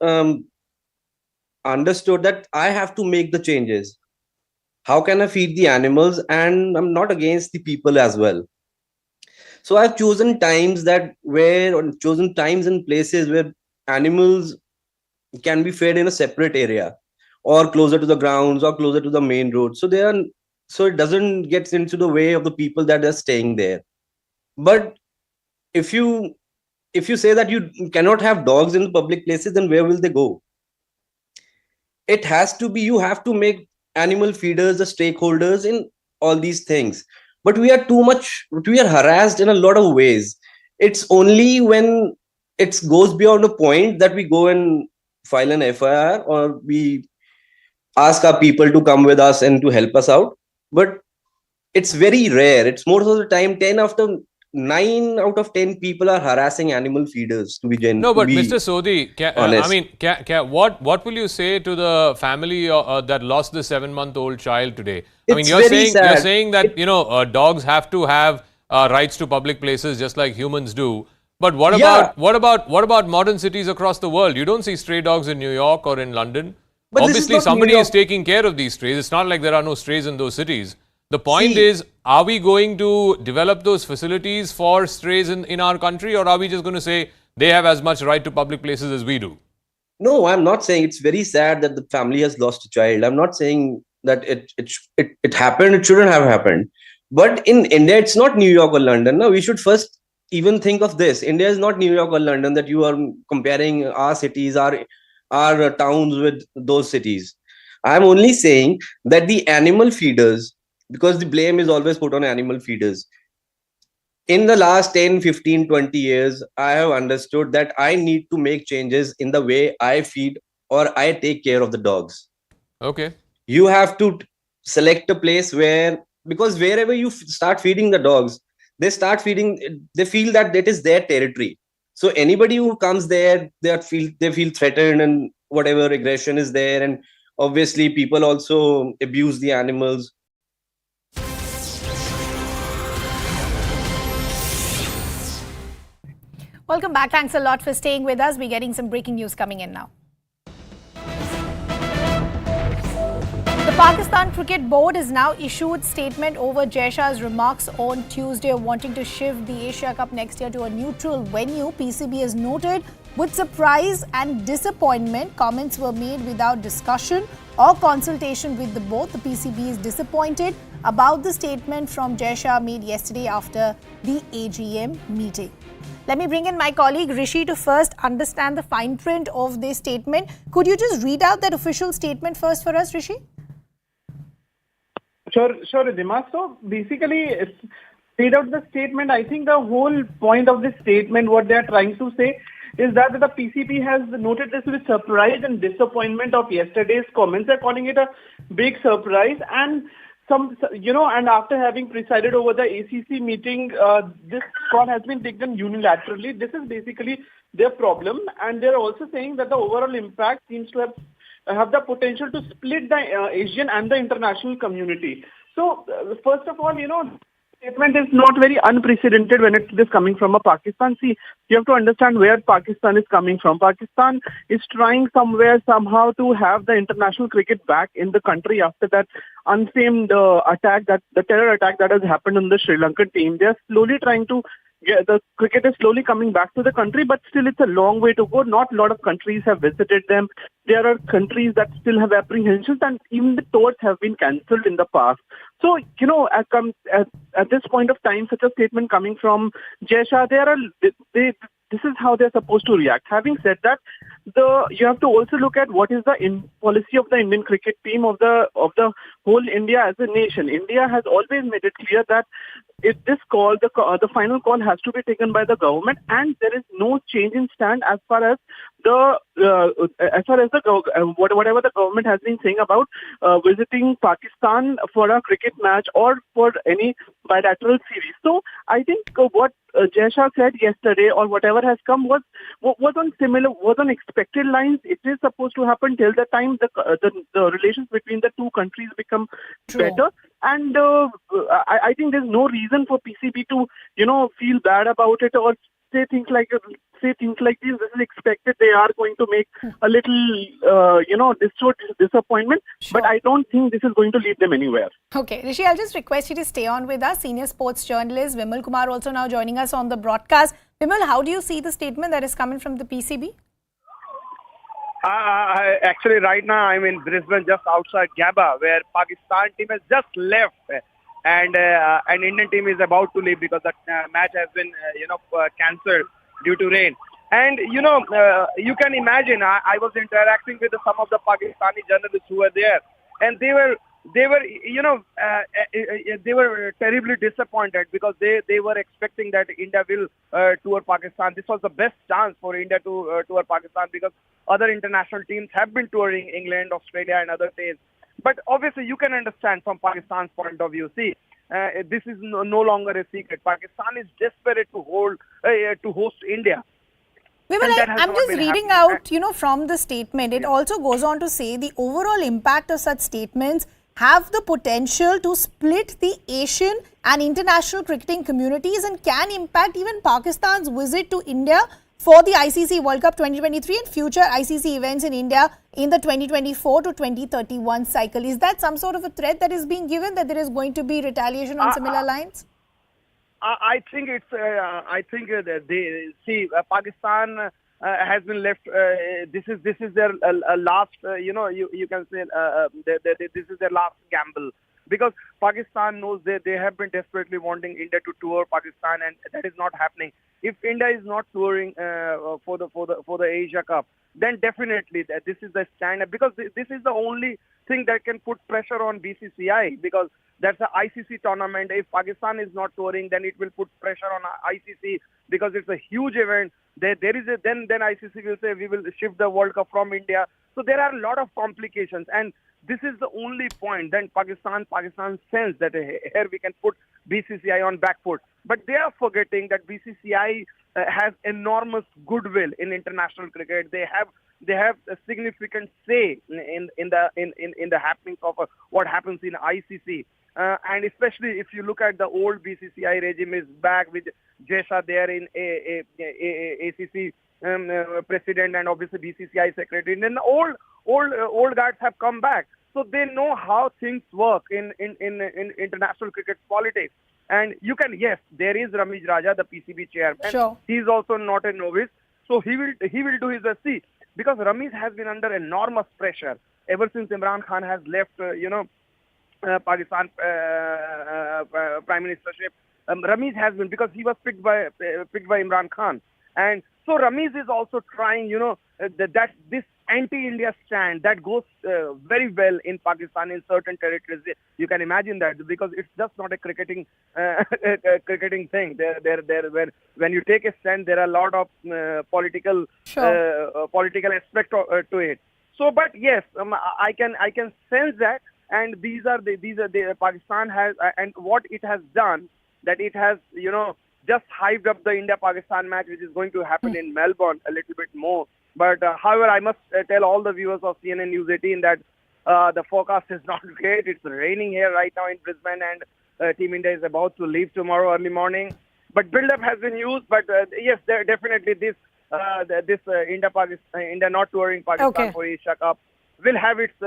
understood that I have to make the changes. How can I feed the animals? And I'm not against the people as well. So I've chosen times and places where animals can be fed in a separate area or closer to the grounds or closer to the main road. So it doesn't get into the way of the people that are staying there. But if you say that you cannot have dogs in public places, then where will they go? It has to be, you have to make animal feeders the stakeholders in all these things. But we are harassed in a lot of ways. It's only when it goes beyond a point that we go and file an FIR or we ask our people to come with us and to help us out. But it's very rare. It's most of the time 9 out of 10 people are harassing animal feeders, to be genuine. No, but Mr. Sodi, what will you say to the family that lost the 7-month-old child today? I mean, you're saying that dogs have to have rights to public places just like humans do. But what about modern cities across the world? You don't see stray dogs in New York or in London. But obviously, somebody is taking care of these strays. It's not like there are no strays in those cities. The point is, are we going to develop those facilities for strays in our country, or are we just going to say they have as much right to public places as we do? No, I'm not saying. It's very sad that the family has lost a child. I'm not saying that it happened. It shouldn't have happened. But in India, it's not New York or London. No, we should first even think of this. India is not New York or London, that you are comparing our cities, our towns with those cities. I'm only saying that the animal feeders, because the blame is always put on animal feeders. In the last 10, 15, 20 years, I have understood that I need to make changes in the way I feed or I take care of the dogs. Okay. You have to select a place where, because wherever you start feeding the dogs, they start feeding, they feel that that is their territory. So anybody who comes there, they feel threatened, and whatever aggression is there, and obviously people also abuse the animals. Welcome back. Thanks a lot for staying with us. We're getting some breaking news coming in now. The Pakistan Cricket Board has now issued statement over Jai Shah's remarks on Tuesday wanting to shift the Asia Cup next year to a neutral venue. PCB has noted with surprise and disappointment, comments were made without discussion or consultation with the board. The PCB is disappointed about the statement from Jai Shah made yesterday after the AGM meeting. Let me bring in my colleague Rishi to first understand the fine print of this statement. Could you just read out that official statement first for us, Rishi? Sure, Ridhima. So basically, read out the statement. I think the whole point of this statement, what they are trying to say, is that the PCB has noted this with surprise and disappointment of yesterday's comments. They're calling it a big surprise, and and after having presided over the ACC meeting, this call has been taken unilaterally. This is basically their problem, and they're also saying that the overall impact seems to have the potential to split the Asian and the international community. So, first of all, statement is not very unprecedented when it is coming from a Pakistan. See, you have to understand where Pakistan is coming from. Pakistan is trying somehow to have the international cricket back in the country after that unfamed the terror attack that has happened on the Sri Lankan team. They are slowly trying to the cricket is slowly coming back to the country, but still it's a long way to go. Not a lot of countries have visited them. There are countries that still have apprehensions, and even the tours have been cancelled in the past. So, at this point of time, such a statement coming from Jai Shah, this is how they're supposed to react. Having said that, you have to also look at what is the policy of the Indian cricket team, of the whole India as a nation. India has always made it clear that this call, the final call has to be taken by the government, and there is no change in stand as far as whatever the government has been saying about visiting Pakistan for a cricket match or for any bilateral series. So I think what Jai Shah said yesterday, or whatever has come, was on expected lines. It is supposed to happen till the time the relations between the two countries become better. And I think there's no reason for PCB to feel bad about it or say things like these. This is expected. They are going to make a little disappointment, but I don't think this is going to lead them anywhere. Okay, Rishi, I'll just request you to stay on with us. Senior sports journalist Vimal Kumar also now joining us on the broadcast. Vimal, how do you see the statement that is coming from the PCB? Actually, right now I'm in Brisbane, just outside Gabba, where Pakistan team has just left, and an Indian team is about to leave because the match has been cancelled due to rain. And you can imagine, I was interacting with some of the Pakistani journalists who were there, and they were terribly disappointed because they were expecting that India will tour Pakistan. This was the best chance for India to tour Pakistan, because other international teams have been touring England, Australia and other teams. But obviously you can understand from Pakistan's point of view. See, this is no longer a secret. Pakistan is desperate to host India. I'm just reading out, from the statement. It also goes on to say the overall impact of such statements have the potential to split the Asian and international cricketing communities and can impact even Pakistan's visit to India for the ICC World Cup 2023 and future ICC events in India in the 2024 to 2031 cycle. Is that some sort of a threat that is being given, that there is going to be retaliation on similar lines? I think it's. I think Pakistan has been left. This is their last. You can say this is their last gamble, because Pakistan knows they have been desperately wanting India to tour Pakistan, and that is not happening. If India is not touring for the Asia Cup, then definitely this is the stand-up, because this is the only thing that can put pressure on BCCI, because that's an ICC tournament. If Pakistan is not touring, then it will put pressure on ICC, because it's a huge event. Then ICC will say we will shift the World Cup from India. So there are a lot of complications, and this is the only point. Then Pakistan sense that here we can put BCCI on back foot, but they are forgetting that BCCI has enormous goodwill in international cricket. They have a significant say in the happenings of what happens in ICC. And especially if you look at the old BCCI regime is back with Jesha there in ACC president, and obviously BCCI secretary. And then the old guards have come back, so they know how things work in international cricket politics. And you can, yes, there is Ramesh Raja, the PCB chairman. Sure. He is also not a novice, so he will do his best. See, because Ramesh has been under enormous pressure ever since Imran Khan has left, Pakistan prime ministership. Ramesh has been, because he was picked by Imran Khan, and so Ramesh is also trying, that this anti-India stand that goes very well in Pakistan in certain territories. You can imagine that, because it's just not a cricketing thing. When you take a stand, there are a lot of political aspect to it. So, but yes, I can sense that, and these are the Pakistan has, and what it has done, that it has just hyped up the India-Pakistan match, which is going to happen in Melbourne a little bit more. But however, I must tell all the viewers of CNN News 18 that the forecast is not great. It's raining here right now in Brisbane, and Team India is about to leave tomorrow early morning. But build-up has been used. But yes, there definitely this India not touring Pakistan for Asia Cup will have its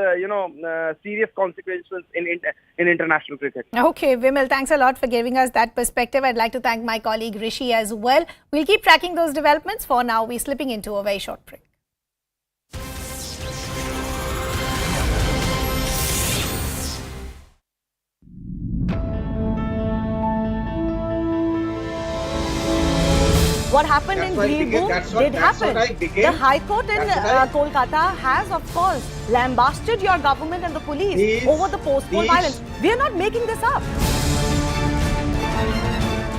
serious consequences in international cricket. Okay, Vimal, thanks a lot for giving us that perspective. I'd like to thank my colleague Rishi as well. We'll keep tracking those developments. For now, we're slipping into a very short break. What happened in Greenwood did happen. The High Court in Kolkata has, of course, lambasted your government and the police over the post-poll violence. We are not making this up.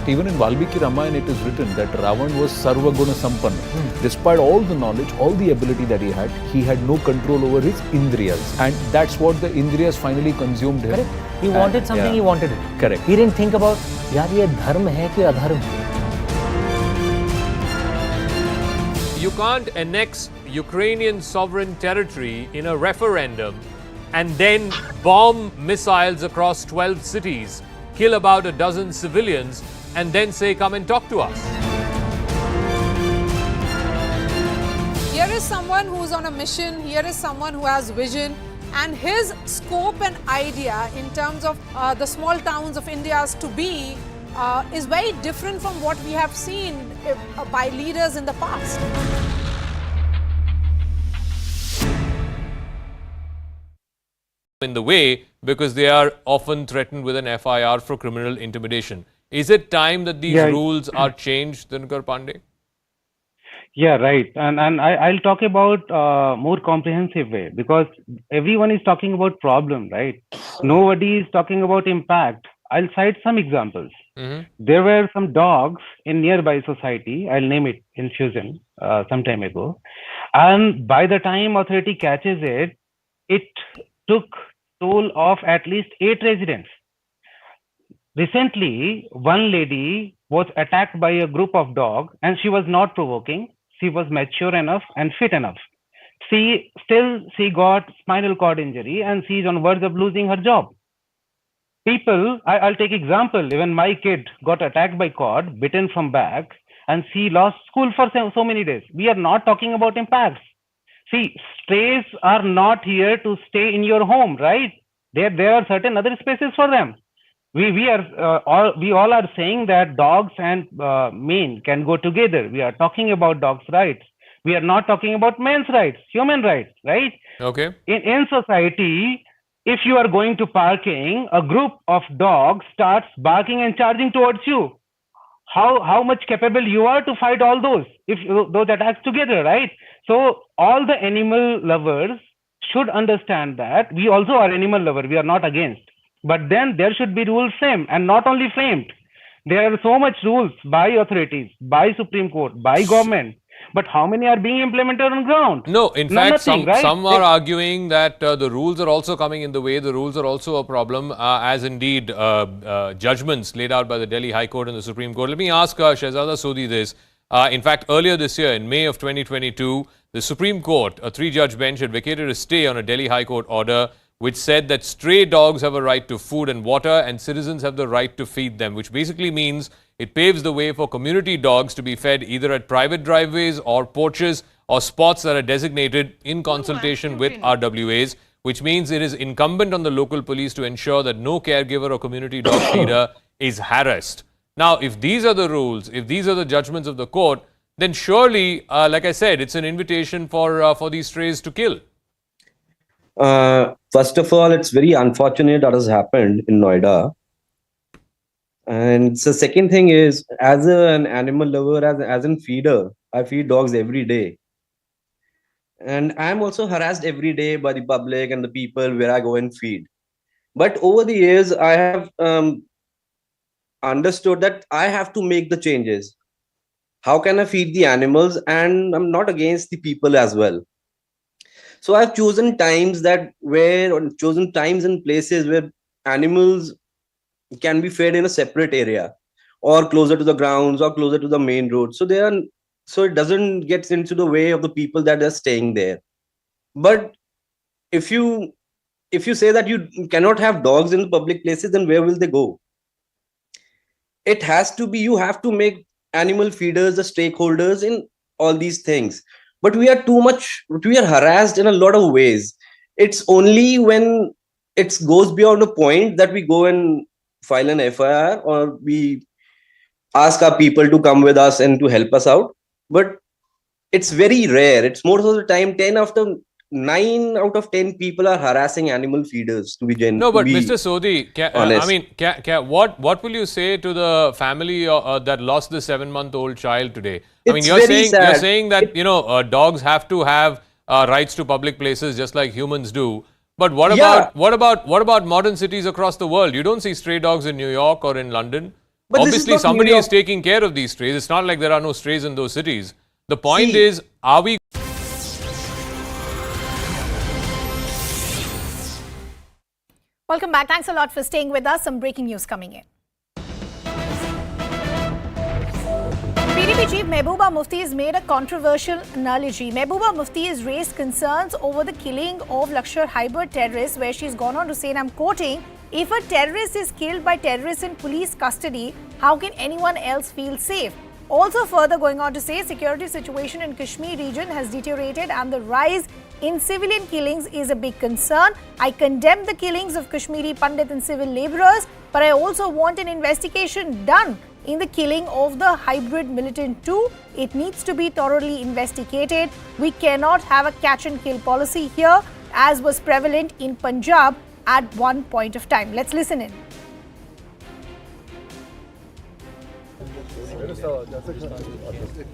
Even in Valmiki Ramayana, it is written that Ravan was Sarva Guna Sampanna. Despite all the knowledge, all the ability that he had no control over his Indriyas. And that's what the Indriyas finally consumed him. Correct. He wanted something, he wanted it. Correct. He didn't think about, yaar, ye dharma hai ki adharma hai? You can't annex Ukrainian sovereign territory in a referendum and then bomb missiles across 12 cities, kill about a dozen civilians, and then say, come and talk to us. Here is someone who's on a mission, here is someone who has vision, and his scope and idea in terms of the small towns of India's to be is very different from what we have seen by leaders in the past. In the way, because they are often threatened with an FIR for criminal intimidation. Is it time that these rules are changed, Dinakar Pandey? Yeah, right. And I'll talk about more comprehensive way, because everyone is talking about problem, right? Nobody is talking about impact. I'll cite some examples. There were some dogs in nearby society, I'll name it Infusion, some time ago. And by the time authority catches it, it took toll of at least 8 residents. Recently, one lady was attacked by a group of dogs, and she was not provoking. She was mature enough and fit enough. She got spinal cord injury, and she's on verge of losing her job. People, I'll take example, even my kid got attacked by cord, bitten from back, and she lost school for so many days. We are not talking about impacts. See, strays are not here to stay in your home, right? There are certain other spaces for them. We all are saying that dogs and men can go together. We are talking about dogs' rights. We are not talking about men's rights, human rights, right? Okay. In society, if you are going to parking, a group of dogs starts barking and charging towards you. How much capable you are to fight all those attacks together, right? So all the animal lovers should understand that we also are animal lover. We are not against, but then there should be rules same, and not only framed. There are so much rules by authorities, by Supreme Court, by government. But how many are being implemented on ground? No, in fact, right? some are arguing that the rules are also coming in the way. The rules are also a problem, as indeed judgments laid out by the Delhi High Court and the Supreme Court. Let me ask Shehzada Sodi this. In fact, earlier this year, in May of 2022, the Supreme Court, a 3-judge bench, had vacated a stay on a Delhi High Court order which said that stray dogs have a right to food and water and citizens have the right to feed them, which basically means it paves the way for community dogs to be fed either at private driveways or porches or spots that are designated in consultation with RWAs, which means it is incumbent on the local police to ensure that no caregiver or community dog feeder is harassed. Now, if these are the rules, if these are the judgments of the court, then surely, like I said, it's an invitation for these strays to kill. First of all, it's very unfortunate that has happened in Noida. And the second thing is, as an animal lover, as a feeder, I feed dogs every day. And I'm also harassed every day by the public and the people where I go and feed. But over the years, I have understood that I have to make the changes. How can I feed the animals? And I'm not against the people as well. So I've chosen times chosen times and places where animals can be fed in a separate area or closer to the grounds or closer to the main road. So it doesn't get into the way of the people that are staying there. But if you say that you cannot have dogs in public places, then where will they go? It has to be, you have to make animal feeders the stakeholders in all these things. But we are harassed in a lot of ways. It's only when it goes beyond a point that we go and file an FIR or we ask our people to come with us and to help us out. But it's very rare. It's most of the time 9 out of 10 people are harassing animal feeders, to be genuine. No, but Mr. Sodi, what will you say to the family that lost the 7-month-old child today? I mean, you're saying that dogs have to have rights to public places just like humans do. But what about modern cities across the world? You don't see stray dogs in New York or in London. But obviously, somebody is taking care of these strays. It's not like there are no strays in those cities. The point is, are we... Welcome back. Thanks a lot for staying with us. Some breaking news coming in. PDP Chief Mehbooba Mufti has made a controversial analogy. Mehbooba Mufti has raised concerns over the killing of Lakshar Hybrid terrorists, where she's gone on to say, and I'm quoting, if a terrorist is killed by terrorists in police custody, how can anyone else feel safe? Also further going on to say, security situation in Kashmir region has deteriorated and the rise in civilian killings is a big concern. I condemn the killings of Kashmiri Pandit and civil labourers, but I also want an investigation done in the killing of the hybrid militant too. It needs to be thoroughly investigated. We cannot have a catch and kill policy here, as was prevalent in Punjab at one point of time. Let's listen in.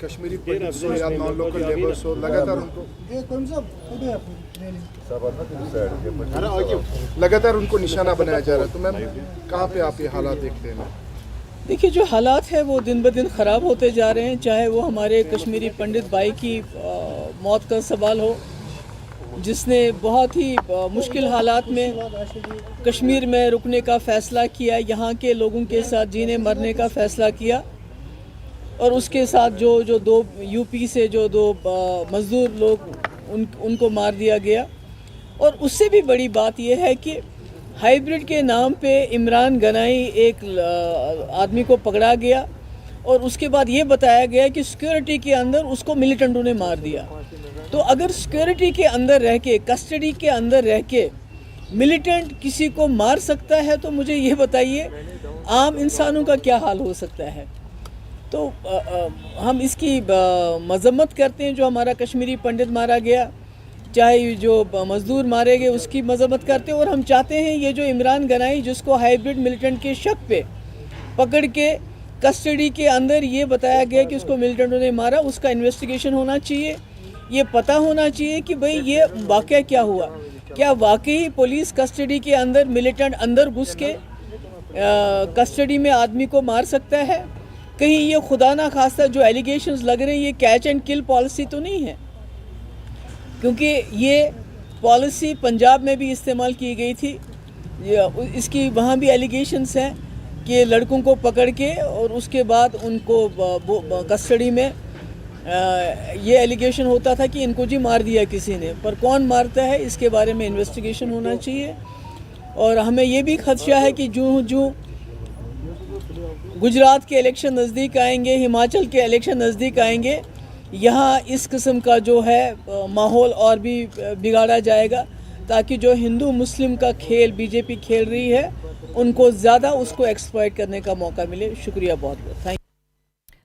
Kashmiri non-local laborers हो लगातार उनको निशाना बनाया जा रहा है, तो ma'am कहाँ पे आप ये हालात देखते हैं? देखिए, जो हालात है वो दिन ब दिन ख़राब होते जा रहे हैं, चाहे वो हमारे कश्मीरी पंडित भाई की मौत का सवाल हो, जिसने बहुत ही मुश्किल हालात में कश्मीर में रुकने का फ़ैसला किया, यहाँ के लोगों के साथ जीने मरने का फ़ैसला किया, और उसके साथ जो दो यूपी से जो दो मज़दूर लोग उनको मार दिया गया। और उससे भी बड़ी बात यह है कि हाइब्रिड के नाम पे इमरान गनाई एक आदमी को पकड़ा गया और उसके बाद ये बताया गया कि सिक्योरिटी के अंदर उसको मिलिटेंटों ने मार दिया। तो अगर सिक्योरिटी के अंदर रह के, कस्टडी के अंदर रह के मिलिटेंट किसी को मार सकता है, तो मुझे ये बताइए आम इंसानों का क्या हाल हो सकता है। तो हम इसकी मजम्मत करते हैं जो हमारा कश्मीरी पंडित मारा गया, चाहे जो मजदूर मारे गए उसकी मजम्मत करते हैं। और हम चाहते हैं ये जो इमरान गनाई जिसको हाइब्रिड मिलिटेंट के शक पे पकड़ के कस्टडी के अंदर ये बताया गया कि उसको मिलिटेंटों ने मारा, उसका इन्वेस्टिगेशन होना चाहिए। ये पता होना चाहिए कि भाई ये वाकया क्या हुआ, क्या वाकई पुलिस कस्टडी के अंदर मिलिटेंट अंदर घुस के कस्टडी में आदमी को मार सकता है। कहीं ये खुदा ना खास्ता जो एलिगेशंस लग रहे हैं ये कैच एंड किल पॉलिसी तो नहीं है, क्योंकि ये पॉलिसी पंजाब में भी इस्तेमाल की गई थी। इसकी वहाँ भी एलिगेशंस हैं कि लड़कों को पकड़ के और उसके बाद उनको कस्टडी में ये एलिगेशन होता था कि इनको जी मार दिया किसी ने, पर कौन मारता है इसके बारे में इन्वेस्टिगेशन होना चाहिए। और हमें ये भी खदशा है कि जो गुजरात के इलेक्शन नज़दीक आएंगे, हिमाचल के इलेक्शन नज़दीक आएंगे, यहाँ इस किस्म का जो है माहौल और भी बिगाड़ा जाएगा, ताकि जो हिंदू मुस्लिम का खेल बीजेपी खेल रही है उनको ज़्यादा उसको एक्सप्लॉइट करने का मौका मिले। शुक्रिया बहुत बहुत, thank you.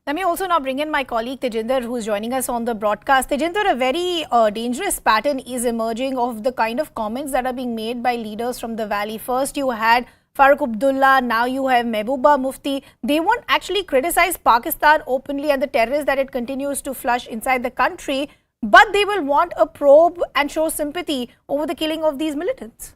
Let me also now bring in my colleague Tejinder, who is joining us on the broadcast. Tejinder, a very dangerous pattern is emerging of the kind of comments that are being made by leaders from the valley. First you had Farooq Abdullah, now you have Mehbooba Mufti. They won't actually criticize Pakistan openly and the terrorists that it continues to flush inside the country, but they will want a probe and show sympathy over the killing of these militants.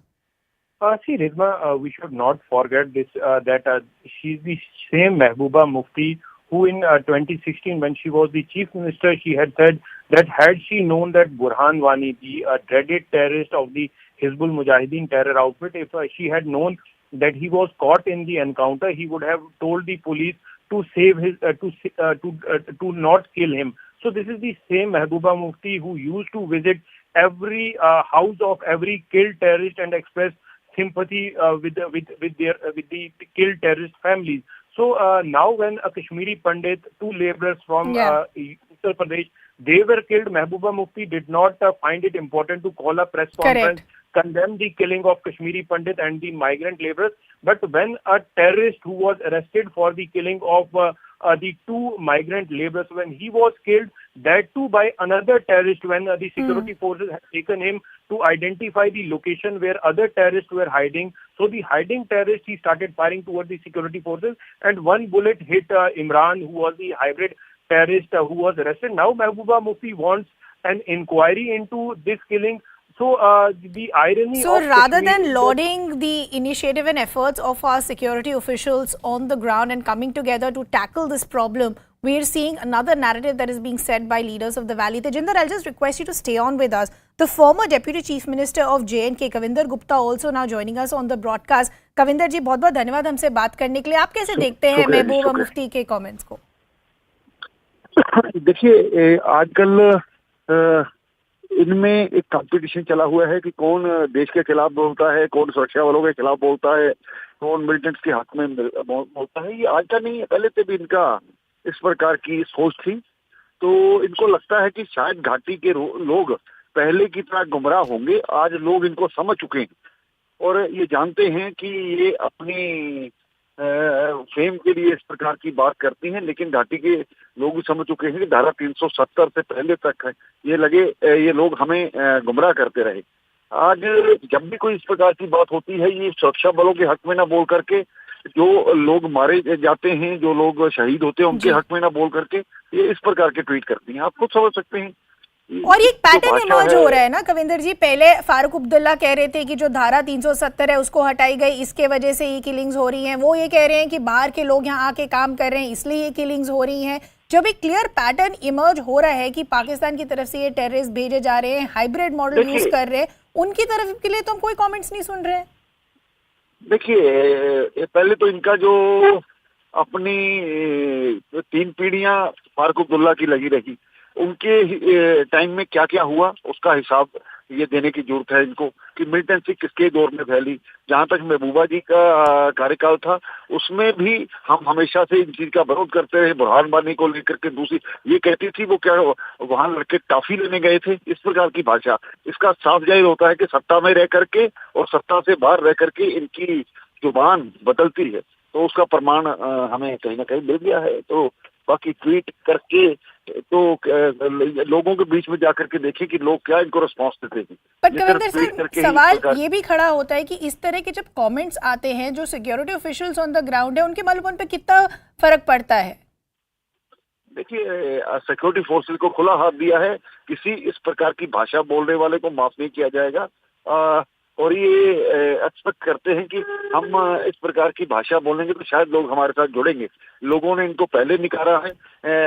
See, Rizma, we should not forget this, that she's the same Mehbooba Mufti who in 2016, when she was the chief minister, she had said that had she known that Burhan Wani, the dreaded terrorist of the Hizbul Mujahideen terror outfit, if she had known that he was caught in the encounter, he would have told the police to save his, to not kill him. So this is the same Mehbooba Mufti who used to visit every house of every killed terrorist and express sympathy with the killed terrorist families. So now when a Kashmiri Pandit, two laborers from Uttar Pradesh, they were killed, Mehbooba Mufti did not find it important to call a press conference, condemn the killing of Kashmiri Pandit and the migrant laborers. But when a terrorist who was arrested for the killing of the two migrant laborers, when he was killed, that too by another terrorist, when the security forces had taken him to identify the location where other terrorists were hiding. So the hiding terrorist, he started firing towards the security forces, and one bullet hit Imran, who was the hybrid terrorist who was arrested. Now Mehbooba Mufti wants an inquiry into this killing. So the irony. So rather than lauding the initiative and efforts of our security officials on the ground and coming together to tackle this problem, we are seeing another narrative that is being said by leaders of the valley. Tejinder, I'll just request you to stay on with us. The former Deputy Chief Minister of J&K, Kavinder Gupta, also now joining us on the broadcast. Kavinder जी, बहुत बहुत धन्यवाद हमसे बात करने के लिए. आप कैसे देखते हैं महबूबा मुफ्ती के कमेंट्स को? देखिए, आजकल इनमें एक कंपटीशन चला हुआ है कि कौन देश के खिलाफ बोलता है, कौन सुरक्षा वालों के खिलाफ बोलता है, कौन मिलिटेंट्स के हक में बोलता है. ये आज का नहीं है, पहले से भी इनका इस प्रकार की सोच थी. तो इनको लगता है कि शायद घाटी के लोग पहले की तरह गुमराह होंगे. आज लोग इनको समझ चुके हैं और ये जानते हैं कि ये अपनी फेम के लिए इस प्रकार की बात करती हैं, लेकिन घाटी के लोग भी समझ चुके हैं कि धारा 370 से पहले तक ये लोग हमें गुमराह करते रहे. आज जब भी कोई इस प्रकार की बात होती है, ये सुरक्षा बलों के हक में ना बोल करके, जो लोग मारे जाते हैं, जो लोग शहीद होते हैं, उनके हक में ना बोल करके ये इस प्रकार के ट्वीट करती हैं. आप खुद समझ सकते हैं. और एक पैटर्न इमर्ज हो रहा है ना कविंदर जी. पहले फारूक अब्दुल्ला कह रहे थे कि जो धारा 370 है उसको हटाई गई, इसके वजह से ये किलिंग्स हो रही हैं. वो ये कह रहे हैं कि बाहर के लोग यहाँ आके काम कर रहे हैं इसलिए ये किलिंग्स हो रही हैं. जब एक क्लियर पैटर्न इमर्ज हो रहा है कि पाकिस्तान की तरफ से ये टेररिस्ट भेजे जा रहे हैं, हाइब्रिड मॉडल यूज कर रहे हैं, उनकी तरफ के लिए तो हम कोई कॉमेंट्स नहीं सुन रहे. देखिए, पहले तो इनका जो अपनी 3 पीढ़ियां फारूक अब्दुल्ला की लगी रही, उनके टाइम में क्या क्या हुआ उसका हिसाब ये देने की जरूरत है इनको कि मिलिटेंसी किसके दौर में फैली. जहां तक महबूबा जी का कार्यकाल था, उसमें भी हम हमेशा से इन चीज का विरोध करते रहे. बुरहान वानी को लेकर के दूसरी ये कहती थी वो क्या वहां लड़के टाफी लेने गए थे, इस प्रकार की भाषा. इसका साफ जाहिर होता है कि सत्ता में रह करके और सत्ता से बाहर रह करके इनकी जुबान बदलती है. तो उसका प्रमाण हमें कहीं ना कहीं मिल गया है. तो बाकी ट्वीट करके तो लोगों के बीच में जाकर के देखें कि लोग क्या इनको रिस्पॉन्स देते हैं। पर कविंदर सर, सवाल ये भी खड़ा होता है कि इस तरह के जब कमेंट्स आते हैं, जो security officials on the ground है, उनके मालूम उन पे कितना फर्क पड़ता है? देखिए, सिक्योरिटी फोर्सेस को खुला हाथ दिया है, किसी इस प्रकार की भाषा बोलने वाले को माफ नहीं किया जाएगा। और ये एक्सपेक्ट करते हैं कि हम इस प्रकार की भाषा बोलेंगे तो शायद लोग हमारे साथ जुड़ेंगे। लोगों ने इनको पहले निकाला है,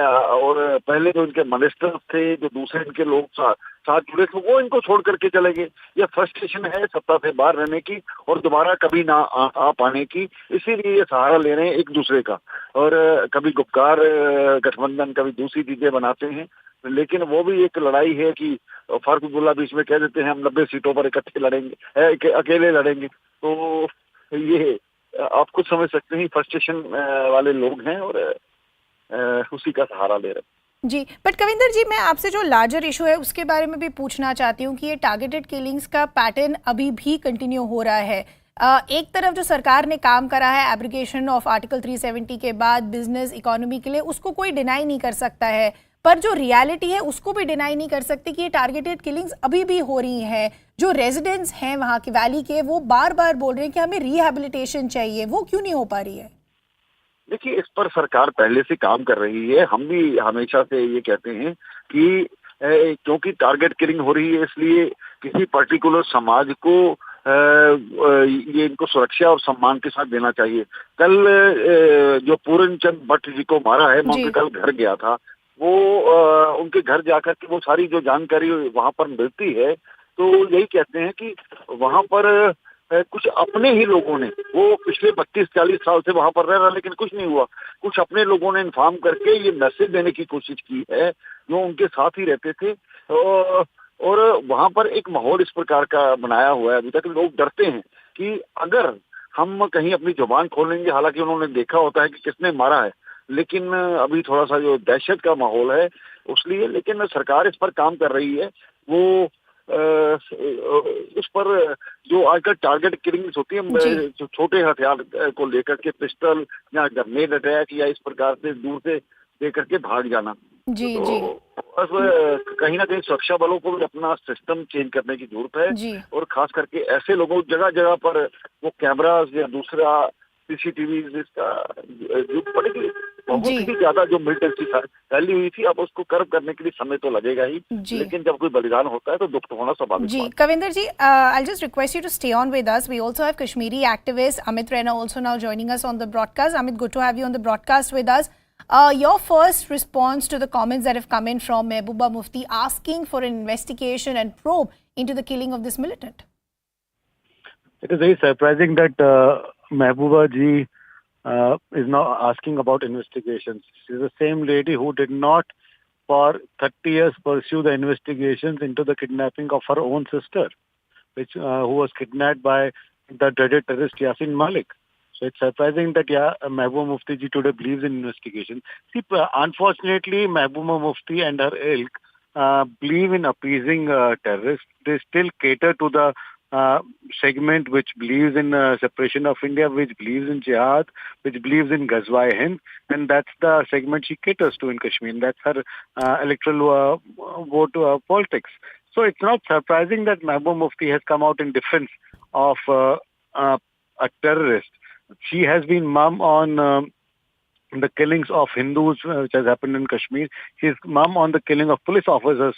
और पहले जो इनके मिनिस्टर थे, जो दूसरे इनके लोग साथ जुड़े थे, वो इनको छोड़ करके चले गए। यह फ्रस्ट्रेशन है सत्ता से बाहर रहने की और दोबारा कभी ना आ पाने की, इसीलिए ये सहारा ले रहे हैं एक दूसरे का। और कभी गुपकार गठबंधन, कभी दूसरी चीजें बनाते हैं, लेकिन वो भी एक लड़ाई है कि फारूक अब्दुल्ला बीच में कह देते हैं हम 90 सीटों पर इकट्ठे लड़ेंगे, अकेले लड़ेंगे। तो ये आप खुद समझ सकते हैं, फ्रस्ट्रेशन वाले लोग हैं और उसी का सहारा ले रहे हैं। जी, बट कविंदर जी, मैं आपसे जो लार्जर इशू है उसके बारे में भी पूछना चाहती हूँ कि ये टारगेटेड किलिंग्स का पैटर्न अभी भी कंटिन्यू हो रहा है। एक तरफ जो सरकार ने काम करा है एब्रिगेशन ऑफ आर्टिकल 370 के बाद बिजनेस इकोनॉमी के लिए, उसको कोई डिनाई नहीं कर सकता है, पर जो रियलिटी है उसको भी डिनाई नहीं कर सकते कि ये टारगेटेड किलिंग्स अभी भी हो रही हैं। जो रेजिडेंट्स हैं वहाँ के वैली के, वो बार बार बोल रहे हैं कि हमें रिहैबिलिटेशन चाहिए, वो क्यों नहीं हो पा रही है? देखिए, इस पर सरकार पहले से काम कर रही है। हम भी हमेशा से ये कहते हैं कि क्योंकि टारगेट किलिंग हो रही है, इसलिए किसी पर्टिकुलर समाज को ये इनको सुरक्षा और सम्मान के साथ देना चाहिए। कल जो पूरनचंद भट्ट जी को मारा है, मैं उनके कल घर गया था, वो उनके घर जाकर के वो सारी जो जानकारी वहां पर मिलती है, तो यही कहते हैं कि वहां पर कुछ अपने ही लोगों ने, वो पिछले 32-40 साल से वहां पर रह रहा, लेकिन कुछ नहीं हुआ। कुछ अपने लोगों ने इन्फॉर्म करके ये मैसेज देने की कोशिश की है, जो उनके साथ ही रहते थे। और वहां पर एक माहौल इस प्रकार का बनाया हुआ है अभी तक। लोग डरते हैं कि अगर हम कहीं अपनी जुबान खोलेंगे, हालांकि उन्होंने देखा होता है कि किसने मारा है, लेकिन अभी थोड़ा सा जो दहशत का माहौल है उसलिए, लेकिन सरकार इस पर काम कर रही है। वो उस पर जो आजकल टारगेट किलिंग्स होती है, जो छोटे हथियार को लेकर के, पिस्टल या ग्रेनेड अटैक या इस प्रकार से दूर से देकर के भाग जाना, जी तो जी, बस कहीं ना कहीं सुरक्षा बलों को भी अपना सिस्टम चेंज करने की जरूरत है। और खास करके ऐसे लोगों, जगह जगह पर वो कैमरास या दूसरा सीसीटीवी इसका जरूरत पड़ेगी। बहुत ही ज्यादा जो मिलिटेंसी फैली हुई थी, अब उसको कर्व करने के लिए समय तो लगेगा ही, लेकिन जब कोई बलिदान होता है तो दुख तो होना स्वाभाविक जी। बात है। कविंदर जी, I'll just request you to stay on with us. We also have Kashmiri activist Amit Raina also now joining us on the broadcast. Amit, good to have you on the broadcast with us. Your first response to the comments that have come in from Mehbooba Mufti asking for an investigation and probe into the killing of this militant. It is very surprising that Mehbooba ji is now asking about investigations. She is the same lady who did not for 30 years pursue the investigations into the kidnapping of her own sister, who was kidnapped by the dreaded terrorist Yasin Malik. So it's surprising that Mehbooba Mufti ji today believes in investigation. See, unfortunately, Mehbooba Mufti and her ilk believe in appeasing terrorists. They still cater to the segment which believes in separation of India, which believes in jihad, which believes in Ghazwa-e-Hind, and that's the segment she caters to in Kashmir. And that's her electoral vote politics. So it's not surprising that Mehbooba Mufti has come out in defense of a terrorist. She has been mum on the killings of Hindus, which has happened in Kashmir. She's mum on the killing of police officers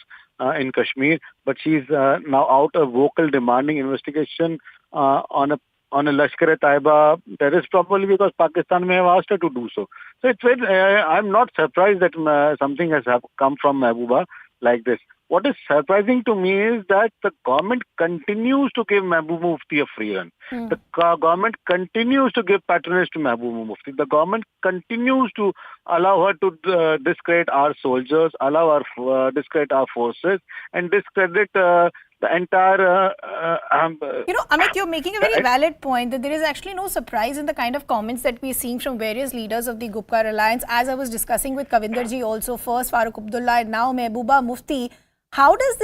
in Kashmir, but she's now out a vocal demanding investigation on a Lashkar-e-Taiba terrorist, probably because Pakistan may have asked her to do so. So it's very, I'm not surprised that something has come from Mehbooba like this. What is surprising to me is that the government continues to give Mehbooba Mufti a free run. The government continues to give patronage to Mehbooba Mufti. The government continues to allow her to discredit our soldiers, allow her discredit our forces, and discredit the entire... Amit, you're making a very valid point that there is actually no surprise in the kind of comments that we're seeing from various leaders of the Gupkar Alliance. As I was discussing with Kavinder ji also, first Farooq Abdullah and now Mehbooba Mufti, how does this